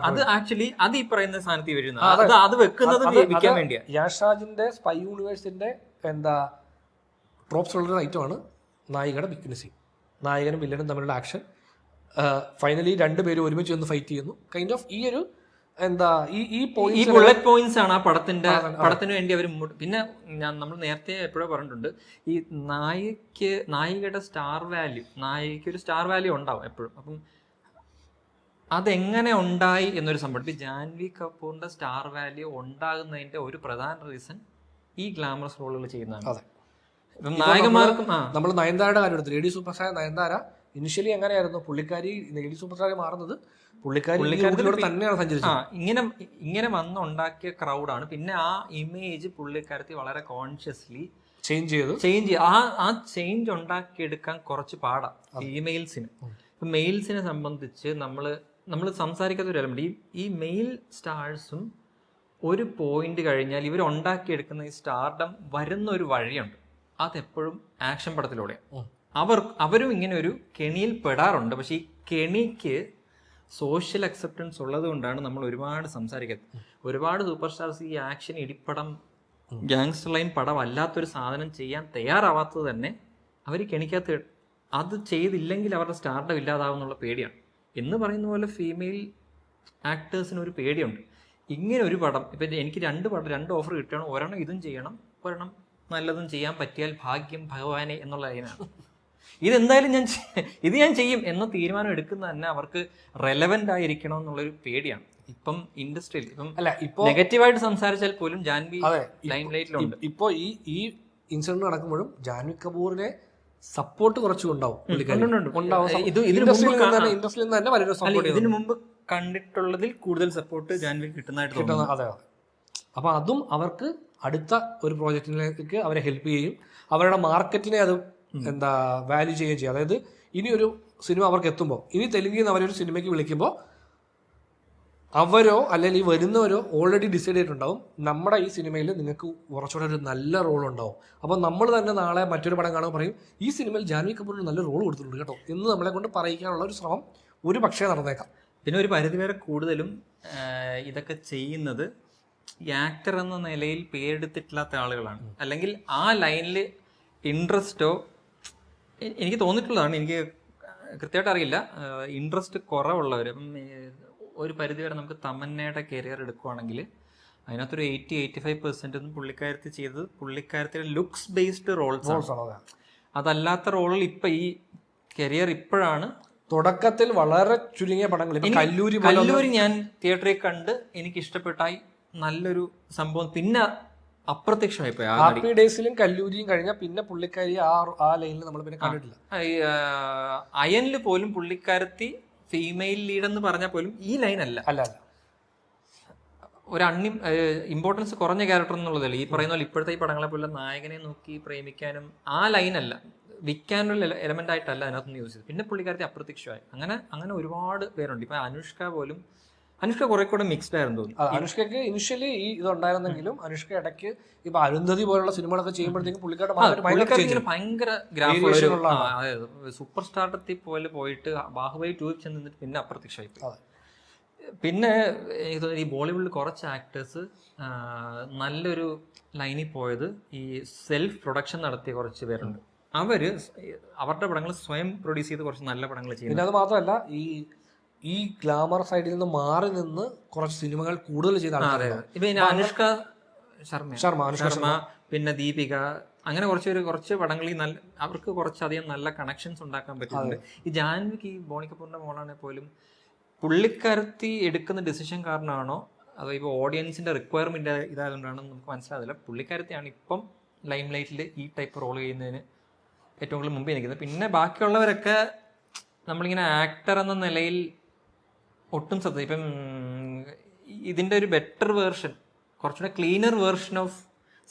അത് ആക്ച്വലി അത് ഈ പറയുന്ന സ്ഥാനത്ത് വരുന്നത് അത് വെക്കുന്നത് വിൽക്കാൻ വേണ്ടിയാ. യാഷാജിന്റെ സ്പൈ യൂണിവേഴ്സിന്റെ ട്രോപ്സ് ഉള്ളൊരു ഐറ്റമാണ് നായികയുടെ ബിക്കിനി സീൻ. നായകനും വില്ലനും തമ്മിലുള്ള ആക്ഷൻ, ഫൈനലി 2 പേരും ഒരുമിച്ച് വന്ന് ഫൈറ്റ് ചെയ്യുന്നു. കൈൻഡ് ഓഫ് ഈ ഒരു ഈ ബുള്ളറ്റ് പോയിന്റ്സ് ആണ് ആ പടത്തിന് വേണ്ടി അവർ. പിന്നെ നമ്മൾ നേരത്തെ എപ്പോഴോ പറഞ്ഞിട്ടുണ്ട്, ഈ നായികയുടെ സ്റ്റാർ വാല്യൂ, നായികയ്ക്ക് ഒരു സ്റ്റാർ വാല്യൂ ഉണ്ടാവും എപ്പോഴും. അപ്പം അതെങ്ങനെ ഉണ്ടായി എന്നൊരു സംഭവം. ഇപ്പം ജാൻവി കപൂറിന്റെ സ്റ്റാർ വാല്യൂ ഉണ്ടാകുന്നതിന്റെ ഒരു പ്രധാന റീസൺ ഈ ഗ്ലാമറസ് റോളുകൾ ചെയ്യുന്നതാണ്. ഇപ്പം നായകന്മാർക്കും നമ്മൾ നയൻതാരയുടെ കാര്യം എടുത്തു. Lady super star Nayanthara initially എങ്ങനെയായിരുന്നു, പുള്ളിക്കാരി ലേഡി സൂപ്പർ സ്റ്റാർ മാറുന്നത് പുള്ളിക്കാരി തന്നെയാണ് സഞ്ചരിച്ചത്. ഇങ്ങനെ വന്നുണ്ടാക്കിയ ക്രൗഡാണ്. പിന്നെ ആ ഇമേജ് പുള്ളിക്കാരത്തി വളരെ കോൺഷ്യസ്ലി ചേഞ്ച് ആ ചേഞ്ച് ഉണ്ടാക്കിയെടുക്കാൻ കുറച്ച് പാടാണ് ഫീമെയിൽസിന്. ഇപ്പം മെയിൽസിനെ സംബന്ധിച്ച് നമ്മൾ സംസാരിക്കാത്ത ഒരു എലമെന്റ്, ഈ മെയിൽ സ്റ്റാർസും ഒരു പോയിന്റ് കഴിഞ്ഞാൽ ഇവർ ഉണ്ടാക്കിയെടുക്കുന്ന ഈ സ്റ്റാർഡം വരുന്ന ഒരു വഴിയുണ്ട്. അതെപ്പോഴും ആക്ഷൻ പടത്തിലൂടെയാണ്. അവരും ഇങ്ങനെ ഒരു കെണിയിൽ പെടാറുണ്ട്. പക്ഷെ ഈ കെണിക്ക് സോഷ്യൽ അക്സെപ്റ്റൻസ് ഉള്ളത് കൊണ്ടാണ് നമ്മൾ ഒരുപാട് സംസാരിക്കുന്നത്. ഒരുപാട് സൂപ്പർ സ്റ്റാർസ് ഈ ആക്ഷൻ ഇടിപ്പടം, ഗാങ്സ്റ്റർ ലൈൻ പടം അല്ലാത്തൊരു സാധനം ചെയ്യാൻ തയ്യാറാവാത്തത് തന്നെ അവർ കെണിക്കകത്ത് അത് ചെയ്തില്ലെങ്കിൽ അവരുടെ സ്റ്റാർഡം ഇല്ലാതാവുന്നുള്ള പേടിയാണ്. എന്ന് പറയുന്ന പോലെ ഫീമെയിൽ ആക്ടേഴ്സിന് ഒരു പേടിയുണ്ട്. ഇങ്ങനെ ഒരു പടം, ഇപ്പം എനിക്ക് 2 ഓഫർ കിട്ടണം, ഒരെണ്ണം ഇതും ചെയ്യണം, ഒരെണ്ണം നല്ലതും ചെയ്യാൻ പറ്റിയാൽ ഭാഗ്യം ഭഗവാനെ എന്നുള്ള ലൈനാണ്. ഇതെന്തായാലും ഞാൻ ചെയ്യും എന്ന തീരുമാനം എടുക്കുന്ന തന്നെ അവർക്ക് റെലവെന്റ് ആയിരിക്കണം എന്നുള്ളൊരു പേടിയാണ്. ഇപ്പം ഇൻഡസ്ട്രിയിൽ ഇപ്പം നെഗറ്റീവായിട്ട് സംസാരിച്ചാൽ പോലും ജാൻവി ലൈം ലൈറ്റിലുണ്ട്. ഇപ്പോൾ ഈ ഇൻസിഡന്റ് നടക്കുമ്പോഴും ജാൻവി കപൂറിനെ സപ്പോർട്ട് കുറച്ചുണ്ടാവും. ഇതിനു മുമ്പ് കണ്ടിട്ടുള്ളതിൽ കൂടുതൽ സപ്പോർട്ട് ജാൻവി കിട്ടുന്നതായിട്ട് തോന്നുന്നു. അതെ. അപ്പൊ അതും അവർക്ക് അടുത്ത ഒരു പ്രോജക്റ്റിലേക്ക് അവരെ ഹെൽപ്പ് ചെയ്യും. അവരുടെ മാർക്കറ്റിനെ അത് വാല്യൂ ചെയ്യുകയും ചെയ്യും. അതായത് ഇനി ഒരു സിനിമ അവർക്ക് എത്തുമ്പോൾ, ഇനി തെലുങ്കിൽ നിന്ന് അവരൊരു സിനിമയ്ക്ക് വിളിക്കുമ്പോൾ അവരോ അല്ലെങ്കിൽ ഈ വരുന്നവരോ ഓൾറെഡി ഡിസൈഡ് ചെയ്തിട്ടുണ്ടാവും, നമ്മുടെ ഈ സിനിമയിൽ നിങ്ങൾക്ക് കുറച്ചുകൂടെ ഒരു നല്ല റോൾ ഉണ്ടാവും. അപ്പോൾ നമ്മൾ തന്നെ നാളെ മറ്റൊരു പടം കാണുമ്പോൾ പറയും, ഈ സിനിമയിൽ ജാൻവി കപൂറിന് നല്ല റോൾ കൊടുത്തിട്ടുണ്ട് കേട്ടോ എന്ന് നമ്മളെ കൊണ്ട് പറയിക്കാനുള്ള ഒരു ശ്രമം ഒരു പക്ഷേ നടന്നേക്കാം. പിന്നെ ഒരു പരിധിവരെ കൂടുതലും ഇതൊക്കെ ചെയ്യുന്നത് ഈ ആക്ടർ എന്ന നിലയിൽ പേരെടുത്തിട്ടില്ലാത്ത ആളുകളാണ്. അല്ലെങ്കിൽ ആ ലൈനിൽ ഇൻട്രസ്റ്റോ, എനിക്ക് തോന്നിയിട്ടുള്ളതാണ്, എനിക്ക് കൃത്യമായിട്ട് അറിയില്ല, ഇൻട്രസ്റ്റ് കുറവുള്ളവർ. ഒരു പരിധിവരെ നമുക്ക് തമന്നയുടെ കരിയർ എടുക്കുവാണെങ്കിൽ അതിനകത്തൊരു 80-85% പുള്ളിക്കാരത്തി ചെയ്തത് പുള്ളിക്കാരത്തിയുടെ ലുക്സ് ബേസ്ഡ് റോൾസ് ആണ്. അതല്ലാത്ത റോളിൽ ഇപ്പം ഈ കരിയർ ഇപ്പോഴാണ് തുടക്കത്തിൽ വളരെ ചുരുങ്ങിയ പടങ്ങൾ, ഇപ്പൊ കല്ലൂരി കല്ലൂരി ഞാൻ തിയേറ്ററിൽ കണ്ട് എനിക്ക് ഇഷ്ടപ്പെട്ടായി, നല്ലൊരു സംഭവം. പിന്നെ അപ്രത്യക്ഷമായി പോയി. ഹാപ്പി ഡേയ്സിലും കല്ലൂരിയും കഴിഞ്ഞാൽ പിന്നെ പുള്ളിക്കാരി ആ ലൈനിൽ നമ്മൾ പിന്നെ കണ്ടിട്ടില്ല. അയനിൽ പോലും പുള്ളിക്കാരത്തി ഫീമെയിൽ ലീഡ് എന്ന് പറഞ്ഞാൽ പോലും ഈ ലൈൻ അല്ല. ഒരു ഇമ്പോർട്ടൻസ് കുറഞ്ഞ ക്യാരക്ടർ എന്നുള്ളതല്ല. ഈ പറയുന്ന പോലെ ഇപ്പോഴത്തെ ഈ പടങ്ങളെ പോലെ നായകനെ നോക്കി പ്രേമിക്കാനും ആ ലൈനല്ല, വിൽക്കാനുള്ള എലമെന്റ് ആയിട്ടല്ല അതിനകത്ത് യൂസ് ചെയ്തത്. പിന്നെ പുള്ളിക്കാരത്തെ അപ്രത്യക്ഷമായി. അങ്ങനെ ഒരുപാട് പേരുണ്ട്. ഇപ്പൊ അനുഷ്ക കുറെ കൂടെ മിക്സ്ഡ് ആയിരുന്നു തോന്നുന്നു. അനുഷ്കയ്ക്ക് ഇനിഷ്യലി ഈ ഇതുണ്ടായിരുന്നെങ്കിലും അനുഷ്ക ഇടയ്ക്ക് ഇപ്പൊ അരുന്ധതി പോലുള്ള സിനിമകളൊക്കെ ചെയ്യുമ്പോഴത്തേക്കും പുള്ളിക്കാരുടെ ഭയങ്കര ഗ്രാഫ് സൂപ്പർ സ്റ്റാർട്ടത്തിൽ പോലെ പോയിട്ട് ബാഹുബലി 2 ചെന്നിട്ട് പിന്നെ അപ്രത്യക്ഷമായി. പിന്നെ ഈ ബോളിവുഡിൽ കുറച്ച് ആക്ടേഴ്സ് നല്ലൊരു ലൈനിൽ പോയത് ഈ സെൽഫ് പ്രൊഡക്ഷൻ നടത്തിയ കുറച്ച് പേരുണ്ട്. അവരുടെ പടങ്ങൾ സ്വയം പ്രൊഡ്യൂസ് ചെയ്ത് കുറച്ച് നല്ല പടങ്ങൾ ചെയ്യുന്നു. പിന്നെ അത് മാത്രമല്ല ഈ ഗ്ലാമർ സൈഡിൽ നിന്ന് മാറി നിന്ന് കുറച്ച് സിനിമകൾ കൂടുതൽ ചെയ്ത ഇപ്പൊ അനുഷ്ക ശർമ്മ, പിന്നെ ദീപിക, അങ്ങനെ കുറച്ച് പടങ്ങളിൽ നല്ല അവർക്ക് കുറച്ചധികം നല്ല കണക്ഷൻസ് ഉണ്ടാക്കാൻ പറ്റുന്നുണ്ട്. ഈ ജാൻവിക്ക് ഈ ബോണി കപൂറിന്റെ മോളാണെങ്കിൽ പോലും പുള്ളിക്കാരത്തി എടുക്കുന്ന ഡിസിഷൻ കാരണമാണോ അതോ ഇപ്പോൾ ഓഡിയൻസിന്റെ റിക്വയർമെന്റ് ഇതായതുകൊണ്ടാണോ നമുക്ക് മനസ്സിലാവില്ല. പുള്ളിക്കാരത്തിയാണ് ഇപ്പം ലൈം ലൈറ്റിൽ ഈ ടൈപ്പ് റോൾ ചെയ്യുന്നതിന് ഏറ്റവും കൂടുതൽ മുമ്പിൽ നിൽക്കുന്നത്. പിന്നെ ബാക്കിയുള്ളവരൊക്കെ നമ്മളിങ്ങനെ ആക്ടർ എന്ന നിലയിൽ ഒട്ടും ഇപ്പം ഇതിന്റെ ഒരു ബെറ്റർ വേർഷൻ, കുറച്ചുകൂടെ ക്ലീനർ വേർഷൻ ഓഫ്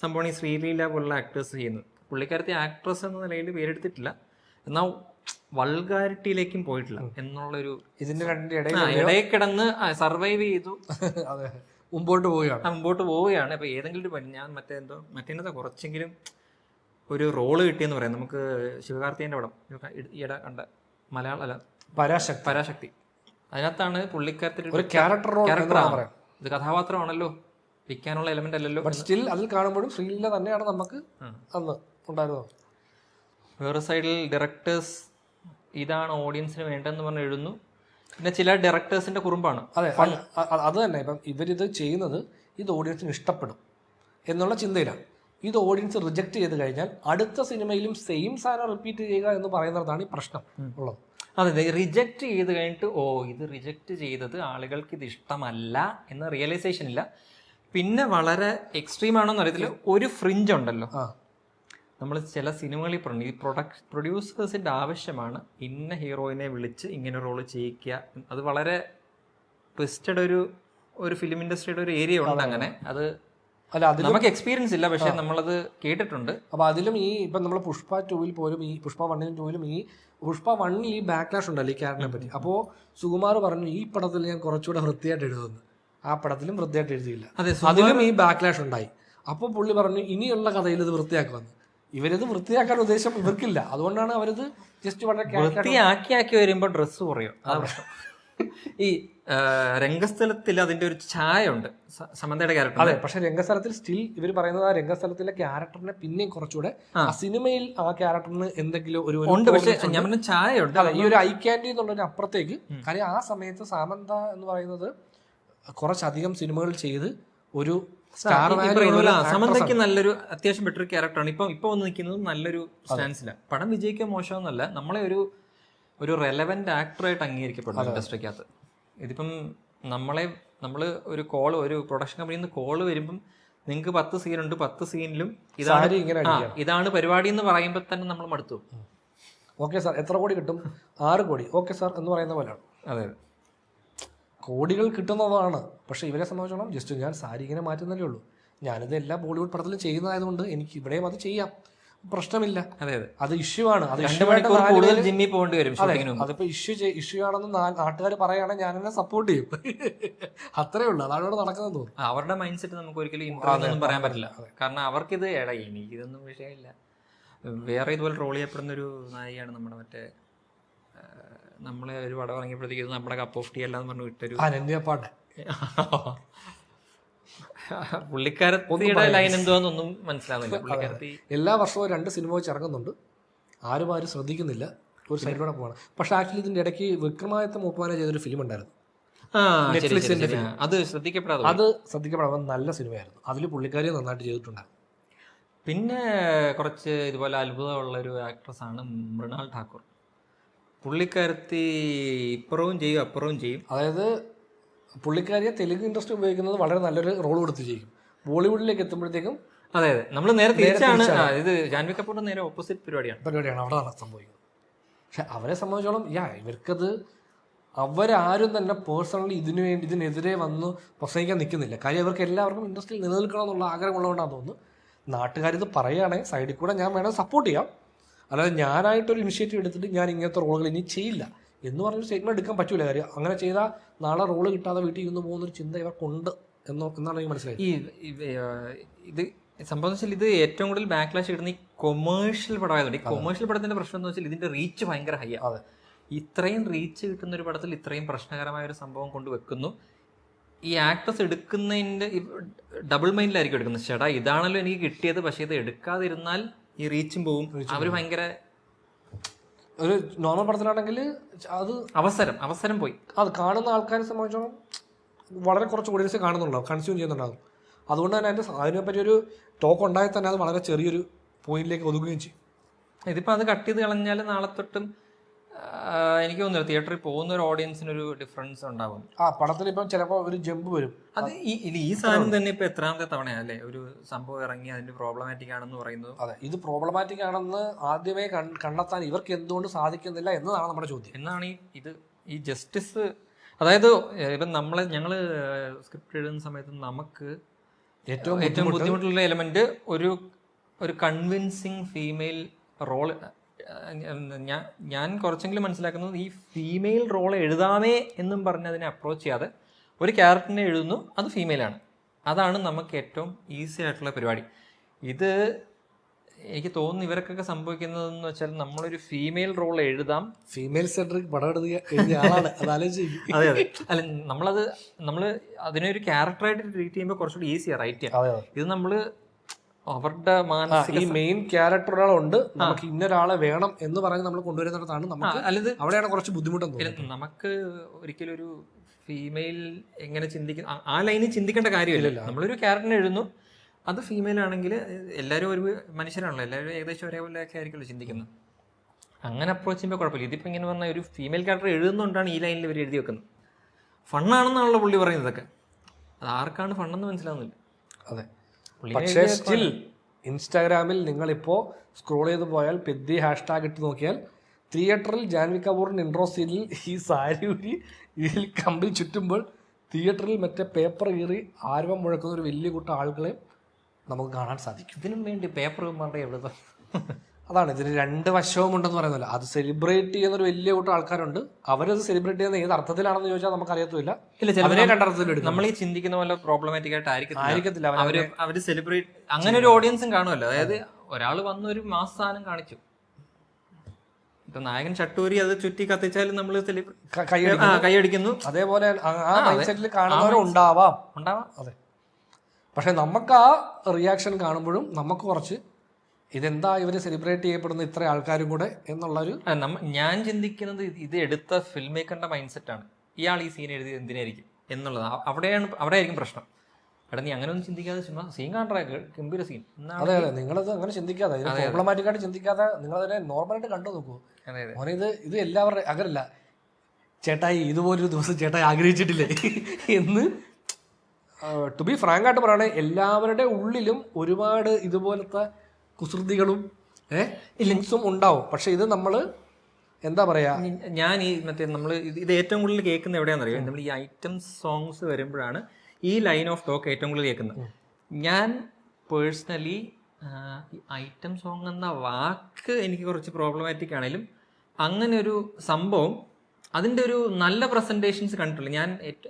സംഭവം ഈ ശ്രീലീല പോലുള്ള ആക്ടേഴ്സ് ചെയ്യുന്നത്. പുള്ളിക്കാരത്തെ ആക്ട്രസ് എന്ന നിലയിൽ പേരെടുത്തിട്ടില്ല, എന്നാൽ വൾഗാരിറ്റിയിലേക്കും പോയിട്ടില്ല എന്നുള്ളൊരു ഇതിന്റെ ഇടയിൽ കിടന്ന് സർവൈവ് ചെയ്തു മുമ്പോട്ട് പോവുകയാണ്. അപ്പൊ ഏതെങ്കിലും ഒരു ഞാൻ മറ്റേന്നത്തെ കുറച്ചെങ്കിലും ഒരു റോള് കിട്ടിയെന്ന് പറയാം. നമുക്ക് ശിവകാർത്തികന്റെ പടം ഈയിടെ കണ്ട മലയാളം അല്ല പരാശക്തി, അതിനകത്താണ് പുള്ളിക്കാരത്തിൽ ഒരു ക്യാരക്ടറാണ്. ഇത് കഥാപാത്രമാണല്ലോ, വിൽക്കാനുള്ള എലമെന്റ് അല്ലല്ലോ. സ്റ്റിൽ അതിൽ കാണുമ്പോഴും ശ്രീലീല തന്നെയാണ് നമുക്ക് അന്ന് ഉണ്ടായിരുന്നത്. വേറെ സൈഡിൽ ഡയറക്ടേഴ്സ് ഇതാണ് ഓഡിയൻസിന് വേണ്ടതെന്ന് പറഞ്ഞ് എഴുതുന്നു. പിന്നെ ചില ഡയറക്ടേഴ്സിന്റെ കുറുമ്പാണ്. അതെ, അത് തന്നെ. ഇപ്പം ഇവരിത് ചെയ്യുന്നത് ഇത് ഓഡിയൻസിന് ഇഷ്ടപ്പെടും എന്നുള്ള ചിന്തയിലാണ്. ഇത് ഓഡിയൻസ് റിജക്ട് ചെയ്ത് കഴിഞ്ഞാൽ അടുത്ത സിനിമയിലും സെയിം സാധനം റിപ്പീറ്റ് ചെയ്യുക എന്ന് പറയുന്നതാണ് ഈ പ്രശ്നം ഉള്ളത്. അതെ, റിജക്റ്റ് ചെയ്ത് കഴിഞ്ഞിട്ട് ഇത് റിജക്റ്റ് ചെയ്തത് ആളുകൾക്ക് ഇത് ഇഷ്ടമല്ല എന്ന റിയലൈസേഷൻ ഇല്ല. പിന്നെ വളരെ എക്സ്ട്രീം ആണോന്ന് അറിയത്തില്ല, ഒരു ഫ്രിഞ്ച് ഉണ്ടല്ലോ. നമ്മൾ ചില സിനിമകളിൽ പറഞ്ഞു ഈ പ്രൊഡ്യൂസേഴ്സിന്റെ ആവശ്യമാണ് ഇന്ന ഹീറോയിനെ വിളിച്ച് ഇങ്ങനെ റോള് ചെയ്യിക്കുക. അത് വളരെ ട്വിസ്റ്റഡ് ഒരു ഫിലിം ഇൻഡസ്ട്രിയുടെ ഒരു ഏരിയ ഉണ്ട് അങ്ങനെ. അത് നമുക്ക് എക്സ്പീരിയൻസ് ഇല്ല, പക്ഷെ നമ്മളത് കേട്ടിട്ടുണ്ട്. അപ്പൊ അതിലും ഇപ്പൊ നമ്മൾ പുഷ്പ 2-ൽ പോലും ഈ പുഷ്പ 1-ലും 2-ലും പുഷ്പ 1-ൽ ഈ ബാക്ക്ലാഷ് ഉണ്ടല്ലോ ഈ ക്യാരക്ടറിനെ പറ്റി. അപ്പോൾ സുകുമാർ പറഞ്ഞു ഈ പടത്തിൽ ഞാൻ കുറച്ചുകൂടെ വൃത്തിയായിട്ട് എഴുതുന്നു. ആ പടത്തിലും വൃത്തിയായിട്ട് എഴുതിയില്ല, അതിലും ഈ ബാക്ക്ലാഷ് ഉണ്ടായി. അപ്പോൾ പുള്ളി പറഞ്ഞു ഇനിയുള്ള കഥയിൽ ഇത് വൃത്തിയാക്കുമെന്ന്. ഇവരിത് വൃത്തിയാക്കാൻ ഉദ്ദേശം ഇവർക്കില്ല, അതുകൊണ്ടാണ് അവരിത് ജസ്റ്റ് വളരെ വൃത്തിയാക്കി വരുമ്പോൾ ഡ്രസ്സ് കുറയും. ഈ രംഗസ്ഥലത്തിൽ അതിന്റെ ഒരു ഛായ ഉണ്ട് സമന്തയുടെ ക്യാരക്ടർ. അതെ, പക്ഷെ രംഗസ്ഥലത്തിൽ സ്റ്റിൽ ഇവർ പറയുന്നത് ആ രംഗസ്ഥലത്തിലെ ക്യാരക്ടറിനെ പിന്നെയും കുറച്ചുകൂടെ സിനിമയിൽ ആ ക്യാരക്ടറിന് എന്തെങ്കിലും ഒരു ഉണ്ട്, പക്ഷെ ഞാൻ പറഞ്ഞ ഛായ ഉണ്ട്. ഈ ഒരു ഐ ക്യാൻഡി എന്നുള്ളൊരു അപ്പുറത്തേക്ക്. കാര്യം ആ സമയത്ത് സാമന്ത എന്ന് പറയുന്നത് കുറച്ചധികം സിനിമകൾ ചെയ്ത് ഒരു സമന്തയ്ക്ക് നല്ലൊരു അത്യാവശ്യം ബെറ്റർ ക്യാരക്ടറാണ്. ഇപ്പൊ വന്ന് നിൽക്കുന്നത് നല്ലൊരു സ്റ്റാൻസിലാണ്. പടം വിജയിക്കാൻ മോശമെന്നല്ല, നമ്മളെ ഒരു റെലവെന്റ് ആക്ടറായിട്ട് അംഗീകരിക്കപ്പെടുന്നു ഇൻഡസ്ട്രിക്കകത്ത്. ഇതിപ്പം നമ്മൾ ഒരു പ്രൊഡക്ഷൻ കമ്പനിയിൽ നിന്ന് കോള് വരുമ്പം നിങ്ങൾക്ക് 10 സീനുണ്ട്, 10 സീനിലും ഇതാണ് പരിപാടി എന്ന് പറയുമ്പോൾ തന്നെ നമ്മൾ മടുത്തു. ഓക്കെ സാർ എത്ര കോടി കിട്ടും? 6 കോടി. ഓക്കെ സാർ എന്ന് പറയുന്ന പോലെയാണ്. അതെ, കോടികൾ കിട്ടുന്നതാണ്. പക്ഷെ ഇവരെ സംബന്ധിച്ചോളം ജസ്റ്റ് ഞാൻ സാരി ഇങ്ങനെ മാറ്റുന്നതേ ഉള്ളൂ. ഞാനിത് എല്ലാ ബോളിവുഡ് പടത്തിലും ചെയ്യുന്നതായതുകൊണ്ട് എനിക്ക് ഇവിടെയും അത് ചെയ്യാം, പ്രശ്നമില്ല. അത് ഇഷ്യൂ ആണ്. അത് ജിമ്മിൽ പോകേണ്ടി വരും. അതിപ്പോ ഇഷ്യൂ ആണെന്ന് നാട്ടുകാർ പറയുകയാണെങ്കിൽ ഞാൻ എന്നെ സപ്പോർട്ട് ചെയ്യും. അത്രേ ഉള്ളൂ. അതാണ് ഇവിടെ നടക്കുന്നത് തോന്നുന്നു. അവരുടെ മൈൻഡ് സെറ്റ് നമുക്ക് ഒരിക്കലും ഇൻട്രോന്നും പറയാൻ പറ്റില്ല. കാരണം അവർക്കിത് എനിക്കിതൊന്നും വിഷയമില്ല. വേറെ ഇതുപോലെ ട്രോൾ ചെയ്യപ്പെടുന്ന ഒരു നായികയാണ് നമ്മുടെ നമ്മളെ ഒരു പടം ഇറങ്ങിയപ്പോഴത്തേക്ക് ഇത് നമ്മുടെ കപ്പ് ഓഫ് ടീ അല്ലാന്ന് പറഞ്ഞു വിട്ടൊരു അനന്യപ്പാട്ട്. പുള്ളിക്കാരത്തിയുടെ ലൈൻ എന്തുവാന്നൊന്നും മനസ്സിലാവുന്നില്ല. പുള്ളിക്കാരത്തി എല്ലാ വർഷവും 2 സിനിമ വെച്ച് ഇറങ്ങുന്നുണ്ട്, ആരും ശ്രദ്ധിക്കുന്നില്ല, ഒരു സൈഡിലൂടെ പോകണം. പക്ഷെ ആക്ച്വലി ഇതിന്റെ ഇടയ്ക്ക് വിക്രമാദിത്യ മൂപ്പാന ചെയ്തൊരു ഫിലിം ഉണ്ടായിരുന്നു, നെറ്റ്ഫ്ലിക്സിന്റെ ഫിലിം. അത് ശ്രദ്ധിക്കപ്പെടാതെ നല്ല സിനിമയായിരുന്നു. അതിൽ പുള്ളിക്കാരി നന്നായിട്ട് ചെയ്തിട്ടുണ്ടായിരുന്നു. പിന്നെ കുറച്ച് ഇതുപോലെ അത്ഭുതമുള്ള ഒരു ആക്ട്രസ് ആണ് മൃണാൾ ഠാക്കൂർ. പുള്ളിക്കാരത്തി ഇപ്പുറവും ചെയ്യും അപ്പുറവും ചെയ്യും. അതായത് പുള്ളിക്കാരിയെ തെലുങ്ക് ഇൻഡസ്ട്രി ഉപയോഗിക്കുന്നത് വളരെ നല്ലൊരു റോൾ കൊടുത്ത് ചെയ്യും. ബോളിവുഡിലേക്ക് എത്തുമ്പോഴത്തേക്കും അതെ നമ്മൾ നേരെ തിരിച്ചാണ്. ഇത് ജാൻവി കപൂറിന്റെ നേരെ ഓപ്പോസിറ്റ് പരിപാടിയാണ് അവിടെ സംഭവിക്കുന്നത്. പക്ഷെ അവരെ സംബന്ധിച്ചോളം ഇവർക്കത് അവരാരും തന്നെ പേഴ്സണലി ഇതിനെതിരെ വന്ന് പ്രസംഗിക്കാൻ നിൽക്കുന്നില്ല. കാര്യം അവർക്ക് എല്ലാവർക്കും ഇൻഡസ്ട്രിയിൽ നിലനിൽക്കണം എന്നുള്ള ആഗ്രഹമുള്ളതുകൊണ്ടാണെന്ന് തോന്നുന്നു. നാട്ടുകാരിത് പറയുകയാണെങ്കിൽ സൈഡിൽ കൂടെ ഞാൻ വേണമെങ്കിൽ സപ്പോർട്ട് ചെയ്യാം. അല്ലാതെ ഞാനായിട്ടൊരു ഇനിഷ്യേറ്റീവ് എടുത്തിട്ട് ഞാൻ ഇങ്ങനത്തെ റോളുകൾ ഇനി ചെയ്യില്ല എന്ന് പറഞ്ഞൊരു സ്റ്റേറ്റ്മെന്റ് എടുക്കാൻ പറ്റൂല. കാര്യം അങ്ങനെ ചെയ്താൽ നാളെ റോള് കിട്ടാതെ വീട്ടിൽ ഇരുന്ന് പോകുന്നൊരു ചിന്ത ഇവർക്കുണ്ട് എന്നാണ് എനിക്ക് മനസ്സിലായത്. ഇത് സംഭവം ഇത് ഏറ്റവും കൂടുതൽ ബാക്ക്ലാഷ് ഇടുന്ന ഈ കൊമേഴ്ഷ്യൽ പടമായതുകൊണ്ട്. ഈ കൊമേഴ്ഷ്യൽ പടത്തിന്റെ പ്രശ്നം എന്ന് വെച്ചാൽ ഇതിന്റെ റീച്ച് ഭയങ്കര ഹൈ ആണ്. ഇത്രയും റീച്ച് കിട്ടുന്ന ഒരു പടത്തിൽ ഇത്രയും പ്രശ്നകരമായ ഒരു സംഭവം കൊണ്ട് വെക്കുന്നു. ഈ ആക്ടേഴ്സ് എടുക്കുന്നതിന്റെ ഡബിൾ മൈൻഡിലായിരിക്കും എടുക്കുന്നത്. ചേട്ടാ ഇതാണല്ലോ എനിക്ക് കിട്ടിയത്, പക്ഷെ ഇത് എടുക്കാതിരുന്നാൽ ഈ റീച്ചും പോവും. അവര് ഭയങ്കര ഒരു നോർമൽ പടത്തിലാണെങ്കിൽ അത് അവസരം പോയി. അത് കാണുന്ന ആൾക്കാരെ സംബന്ധിച്ചോളം വളരെ കുറച്ച് ഓഡിയൻസ് കാണുന്നുണ്ടാവും, കൺസ്യൂം ചെയ്യുന്നുണ്ടാകും. അതുകൊണ്ട് തന്നെ അതിനെപ്പറ്റി ഒരു ടോക്ക് ഉണ്ടായാൽ തന്നെ അത് വളരെ ചെറിയൊരു പോയിന്റിലേക്ക് ഒതുങ്ങുകയും ചെയ്യും. ഇതിപ്പോൾ അത് കട്ട് ചെയ്ത് കളഞ്ഞാൽ നാളെ തൊട്ടും എനിക്ക് തോന്നുന്നു തിയേറ്ററിൽ പോകുന്ന ഒരു ഓഡിയൻസിനൊരു ഡിഫറൻസ് ഉണ്ടാകും. പടത്തിൽ ഇപ്പം ചിലപ്പോൾ ഒരു ജമ്പ് വരും. അത് ഈ സാധനം തന്നെ ഇപ്പൊ എത്രാമത്തെ തവണയല്ലേ ഒരു സംഭവം ഇറങ്ങി അതിന്റെ പ്രോബ്ലമാറ്റിക് ആണെന്ന് പറയുന്നത്. അതെ, ഇത് പ്രോബ്ലമാറ്റിക് ആണെന്ന് ആദ്യമേ കണ്ടെത്താൻ ഇവർക്ക് എന്തുകൊണ്ട് സാധിക്കുന്നില്ല എന്നതാണ് നമ്മുടെ ചോദ്യം. എന്നാണ് ഈ ജസ്റ്റിസ്. അതായത് ഇപ്പം ഞങ്ങള് സ്ക്രിപ്റ്റ് എഴുതുന്ന സമയത്ത് നമുക്ക് ഏറ്റവും ബുദ്ധിമുട്ടുള്ള എലമെന്റ് ഒരു കൺവിൻസിങ് ഫീമെയിൽ റോൾ. ഞാൻ കുറച്ചെങ്കിലും മനസ്സിലാക്കുന്നത് ഈ ഫീമെയിൽ റോൾ എഴുതാമേ എന്നും പറഞ്ഞ് അതിനെ അപ്രോച്ച് ചെയ്യാതെ ഒരു ക്യാരക്ടറിനെ എഴുതുന്നു, അത് ഫീമെയിലാണ്. അതാണ് നമുക്ക് ഏറ്റവും ഈസി ആയിട്ടുള്ള പരിപാടി. ഇത് എനിക്ക് തോന്നുന്നു ഇവർക്കൊക്കെ സംഭവിക്കുന്നതെന്ന് വെച്ചാൽ നമ്മളൊരു ഫീമെയിൽ റോൾ എഴുതാം, ഫീമെയിൽ സെൻട്രിക് പടം എഴുതിയ ആളാണ്. അതെ അല്ല നമ്മൾ അതിനെ ഒരു ക്യാരക്ടറായിട്ട് ട്രീറ്റ് ചെയ്യുമ്പോൾ കുറച്ചുകൂടി ഈസിയാണ് റൈറ്റ് ചെയ്യാം. ഇത് നമ്മള് അവരുടെ മാനസിക മെയിൻ ക്യാരക്ടർ ഒരാളുണ്ട്, നമുക്ക് ഇന്നൊരാളെ വേണം എന്ന് പറഞ്ഞ് നമ്മൾ കൊണ്ടുവരുന്നിടത്താണ് നമുക്ക് അല്ലത് അവിടെയാണ് കുറച്ച് ബുദ്ധിമുട്ടെന്ന് തോന്നുന്നത്. നമുക്ക് ഒരിക്കലും ഒരു ഫീമെയിൽ എങ്ങനെ ചിന്തിക്കുന്ന ആ ലൈനിൽ ചിന്തിക്കേണ്ട കാര്യമില്ല. നമ്മളൊരു ക്യാരക്ടറിനെ എഴുതുന്നു, അത് ഫീമെയിൽ ആണെങ്കിൽ എല്ലാവരും ഒരു മനുഷ്യരാണല്ലോ, എല്ലാവരും ഏകദേശം ഒരേപോലെയൊക്കെ ആയിരിക്കുമല്ലോ ചിന്തിക്കുന്നത്. അങ്ങനെ അപ്രോച്ച് ചെയ്യുമ്പോൾ കുഴപ്പമില്ല. ഇതിപ്പോൾ ഇങ്ങനെ പറഞ്ഞാൽ ഒരു ഫീമെയിൽ ക്യാരക്ടർ എഴുതുന്നതുകൊണ്ടാണ് ഈ ലൈനിൽ ഇവർ എഴുതി വെക്കുന്നത്. ഫണ്ണാണെന്നാണല്ലോ പുള്ളി പറയുന്നതൊക്കെ. അത് ആർക്കാണ് ഫണ്ണെന്ന് മനസ്സിലാവുന്നില്ല. അതെ, പക്ഷേ സ്റ്റിൽ ഇൻസ്റ്റാഗ്രാമിൽ നിങ്ങളിപ്പോൾ സ്ക്രോൾ ചെയ്ത് പോയാൽ പെദ്ദി ഹാഷ്ടാഗ് ഇട്ട് നോക്കിയാൽ തിയേറ്ററിൽ ജാൻവി കപൂറിൻ്റെ ഇൻട്രോ സീനിൽ ഈ സാരി ഊരി ഇതിൽ കമ്പിൽ ചുറ്റുമ്പോൾ തിയേറ്ററിൽ മറ്റേ പേപ്പർ കീറി ആരവം മുഴക്കുന്ന ഒരു വലിയ കൂട്ടം ആളുകളെ നമുക്ക് കാണാൻ സാധിക്കും. ഇതിനും വേണ്ടി പേപ്പർ എവിടെ അതാണ് ഇതിന് രണ്ട് വശവും ഉണ്ടെന്ന് പറയുന്നില്ല. അത് സെലിബ്രേറ്റ് ചെയ്യുന്ന ഒരു വലിയ കൂട്ടം ആൾക്കാരുണ്ട്. അവരത് സെലിബ്രേറ്റ് ചെയ്യുന്ന ഏത് അർത്ഥത്തിലാണെന്ന് ചോദിച്ചാൽ നമുക്ക് അറിയത്തില്ല. നമ്മൾ ഈ ചിന്തിക്കുന്ന പോലെ പ്രോബ്ലമാറ്റിക് ആയിട്ട് ആയിരിക്കത്തില്ല. അവര് സെലിബ്രേറ്റ് അങ്ങനെ ഒരു ഓഡിയൻസും കാണുമല്ലോ. അതായത് ഒരാൾ വന്ന് ഒരു മാസ് സാധനം കാണിച്ചു, ഇപ്പൊ നായകൻ ചട്ടൂരി അത് ചുറ്റി കത്തിച്ചാലും നമ്മൾ കൈയടിക്കുന്നു. അതേപോലെ കാണുന്നവരുണ്ടാവാം. അതെ, പക്ഷെ നമുക്ക് ആ റിയാക്ഷൻ കാണുമ്പോഴും നമുക്ക് കുറച്ച് ഇതെന്താ ഇവര് സെലിബ്രേറ്റ് ചെയ്യപ്പെടുന്ന ഇത്ര ആൾക്കാരും കൂടെ എന്നുള്ളൊരു ഞാൻ ചിന്തിക്കുന്നത് ഇത് എടുത്ത ഫിൽം മേക്കറിന്റെ മൈൻഡ് സെറ്റാണ്. ഇയാൾ ഈ സീൻ എഴുതി എന്തിനായിരിക്കും എന്നുള്ളത് അവിടെ ആയിരിക്കും പ്രശ്നം. എടാ നീ അങ്ങനെ ഒന്നും ചിന്തിക്കാതെ ചുമ്മാ സീൻ കാണാ, ഗംഭീര സീൻ. അതെ അതെ, നിങ്ങളത് അങ്ങനെ ചിന്തിക്കാതെ, പ്രോബ്ലമാറ്റിക് ആയിട്ട് ചിന്തിക്കാതെ നിങ്ങളതിനെ നോർമലായിട്ട് കണ്ടു നോക്കൂ. മോനെ ഇത് എല്ലാവരുടെ അങ്ങനല്ല, ചേട്ടായി ഇതുപോലൊരു ദിവസം ചേട്ടായി ആഗ്രഹിച്ചിട്ടില്ലേ എന്ന്. ടു ബി ഫ്രാങ്ക് ആയിട്ട് പറയണേ, എല്ലാവരുടെ ഉള്ളിലും ഒരുപാട് ഇതുപോലത്തെ കുസൃതികളും ലിങ്ക്സും ഉണ്ടാവും. പക്ഷെ ഇത് നമ്മള് എന്താ പറയാ, ഞാൻ ഈ മറ്റേ നമ്മള് ഇത് ഏറ്റവും കൂടുതൽ കേൾക്കുന്ന എവിടെയാണെന്നറിയോ, നമ്മൾ ഈ ഐറ്റം സോങ്സ് വരുമ്പോഴാണ് ഈ ലൈൻ ഓഫ് ടോക്ക് ഏറ്റവും കൂടുതൽ കേൾക്കുന്നത്. ഞാൻ പേഴ്സണലി ഐറ്റം സോങ് എന്ന വാക്ക് എനിക്ക് കുറച്ച് പ്രോബ്ലമാറ്റിക് ആണെങ്കിലും അങ്ങനെ ഒരു സംഭവം അതിൻ്റെ ഒരു നല്ല പ്രസൻറ്റേഷൻസ് കണ്ടിട്ടുള്ളൂ.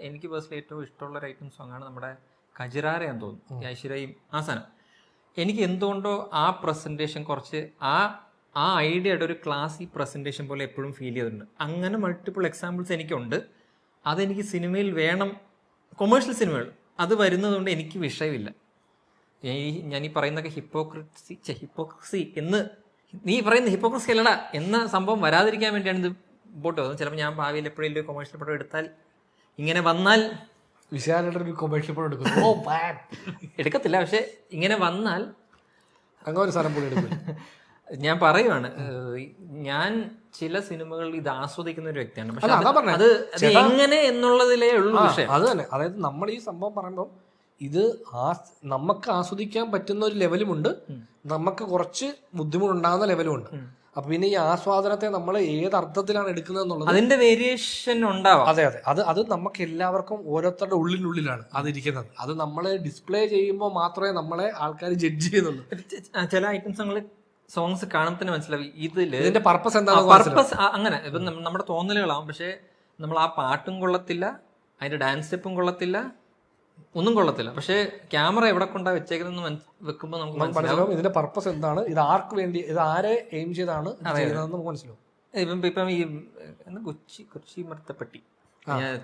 എനിക്ക് പേഴ്സണലി ഏറ്റവും ഇഷ്ടമുള്ള ഒരു ഐറ്റം സോങ് ആണ് നമ്മുടെ കജിറാരയാന്ന് തോന്നുന്നു, ഐശ്വര്യയും ആ സാധനം. എനിക്ക് എന്തുകൊണ്ടോ ആ പ്രസൻറ്റേഷൻ കുറച്ച് ആ ഐഡിയയുടെ ഒരു ക്ലാസി പ്രസൻറ്റേഷൻ പോലെ എപ്പോഴും ഫീൽ ചെയ്തിട്ടുണ്ട്. അങ്ങനെ മൾട്ടിപ്പിൾ എക്സാമ്പിൾസ് എനിക്കുണ്ട്. അതെനിക്ക് സിനിമയിൽ വേണം, കൊമേഴ്ഷ്യൽ സിനിമകൾ അത് വരുന്നതുകൊണ്ട് എനിക്ക് വിഷയമില്ല. ഞാൻ ഈ പറയുന്നതൊക്കെ ഹിപ്പോക്രസി എന്ന് നീ പറയുന്ന ഹിപ്പോക്രസി അല്ലടാ എന്ന സംഭവം വരാതിരിക്കാൻ വേണ്ടിയാണ് ഇത് ബോട്ട് പോകുന്നത്. ചിലപ്പോൾ ഞാൻ ഭാവിയിൽ എപ്പോഴെങ്കിലും കൊമേഴ്ഷ്യൽ പടം എടുത്താൽ ഇങ്ങനെ വന്നാൽ വിശാലൊരു കൊമേഴ്ഷ്യൽ പടം എടുക്കത്തില്ല, പക്ഷെ ഇങ്ങനെ വന്നാൽ അങ്ങനെ ഒരു സാധനം പോലും എടുക്കും. ഞാൻ പറയുവാണ്, ഞാൻ ചില സിനിമകളിൽ ഇത് ആസ്വദിക്കുന്ന ഒരു വ്യക്തിയാണ്. അല്ല, പക്ഷെ അതാ പറഞ്ഞെ. അത് എങ്ങനെ എന്നുള്ളതിലേ ഉള്ളൂ വിഷയം. അത് തന്നെ, അതായത് നമ്മൾ ഈ സംഭവം പറയുമ്പോൾ ഇത് നമുക്ക് ആസ്വദിക്കാൻ പറ്റുന്ന ഒരു ലെവലുമുണ്ട്, നമുക്ക് കുറച്ച് ബുദ്ധിമുട്ടുണ്ടാകുന്ന ലെവലുമുണ്ട്. അപ്പൊ പിന്നെ ഈ ആസ്വാദനത്തെ നമ്മൾ ഏത് അർത്ഥത്തിലാണ് എടുക്കുന്നത് എന്നുള്ളത് അതിന്റെ വേരിയേഷൻ ഉണ്ടാവാം. അതെ അതെ, അത് നമുക്ക് എല്ലാവർക്കും ഓരോരുത്തരുടെ ഉള്ളിനുള്ളിലാണ് അതിരിക്കുന്നത്. അത് നമ്മൾ ഡിസ്പ്ലേ ചെയ്യുമ്പോൾ മാത്രമേ നമ്മളെ ആൾക്കാർ ജഡ്ജ് ചെയ്യുന്നുള്ളൂ. ചില ഐറ്റംസ് സോങ്സ് കാണുമ്പോൾ മനസ്സിലാവും ഇതിന്റെ പർപ്പസ് എന്താണ്. പർപ്പസ് അങ്ങനെ ഇപ്പൊ നമ്മുടെ തോന്നലുകളാവും. പക്ഷെ നമ്മൾ ആ പാട്ടും കൊള്ളത്തില്ല, അതിന്റെ ഡാൻസ് സ്റ്റെപ്പും കൊള്ളത്തില്ല, ഒന്നും കൊള്ളത്തില്ല. പക്ഷെ ക്യാമറ എവിടെ കൊണ്ടാ വെച്ചേക്കുന്നതെന്ന് വെക്കുമ്പോൾ നമുക്ക് മനസ്സിലാവും ഇതിന്റെ പർപ്പസ് എന്താണ്, ഇത് ആർക്ക് വേണ്ടി, ഇത് ആരെ എയിം ചെയ്താണ് ചെയ്യുന്നതെന്ന് നമുക്ക് മനസ്സിലാവും. ഇപ്പം ഈ കൊച്ചി മർത്തപ്പെട്ടി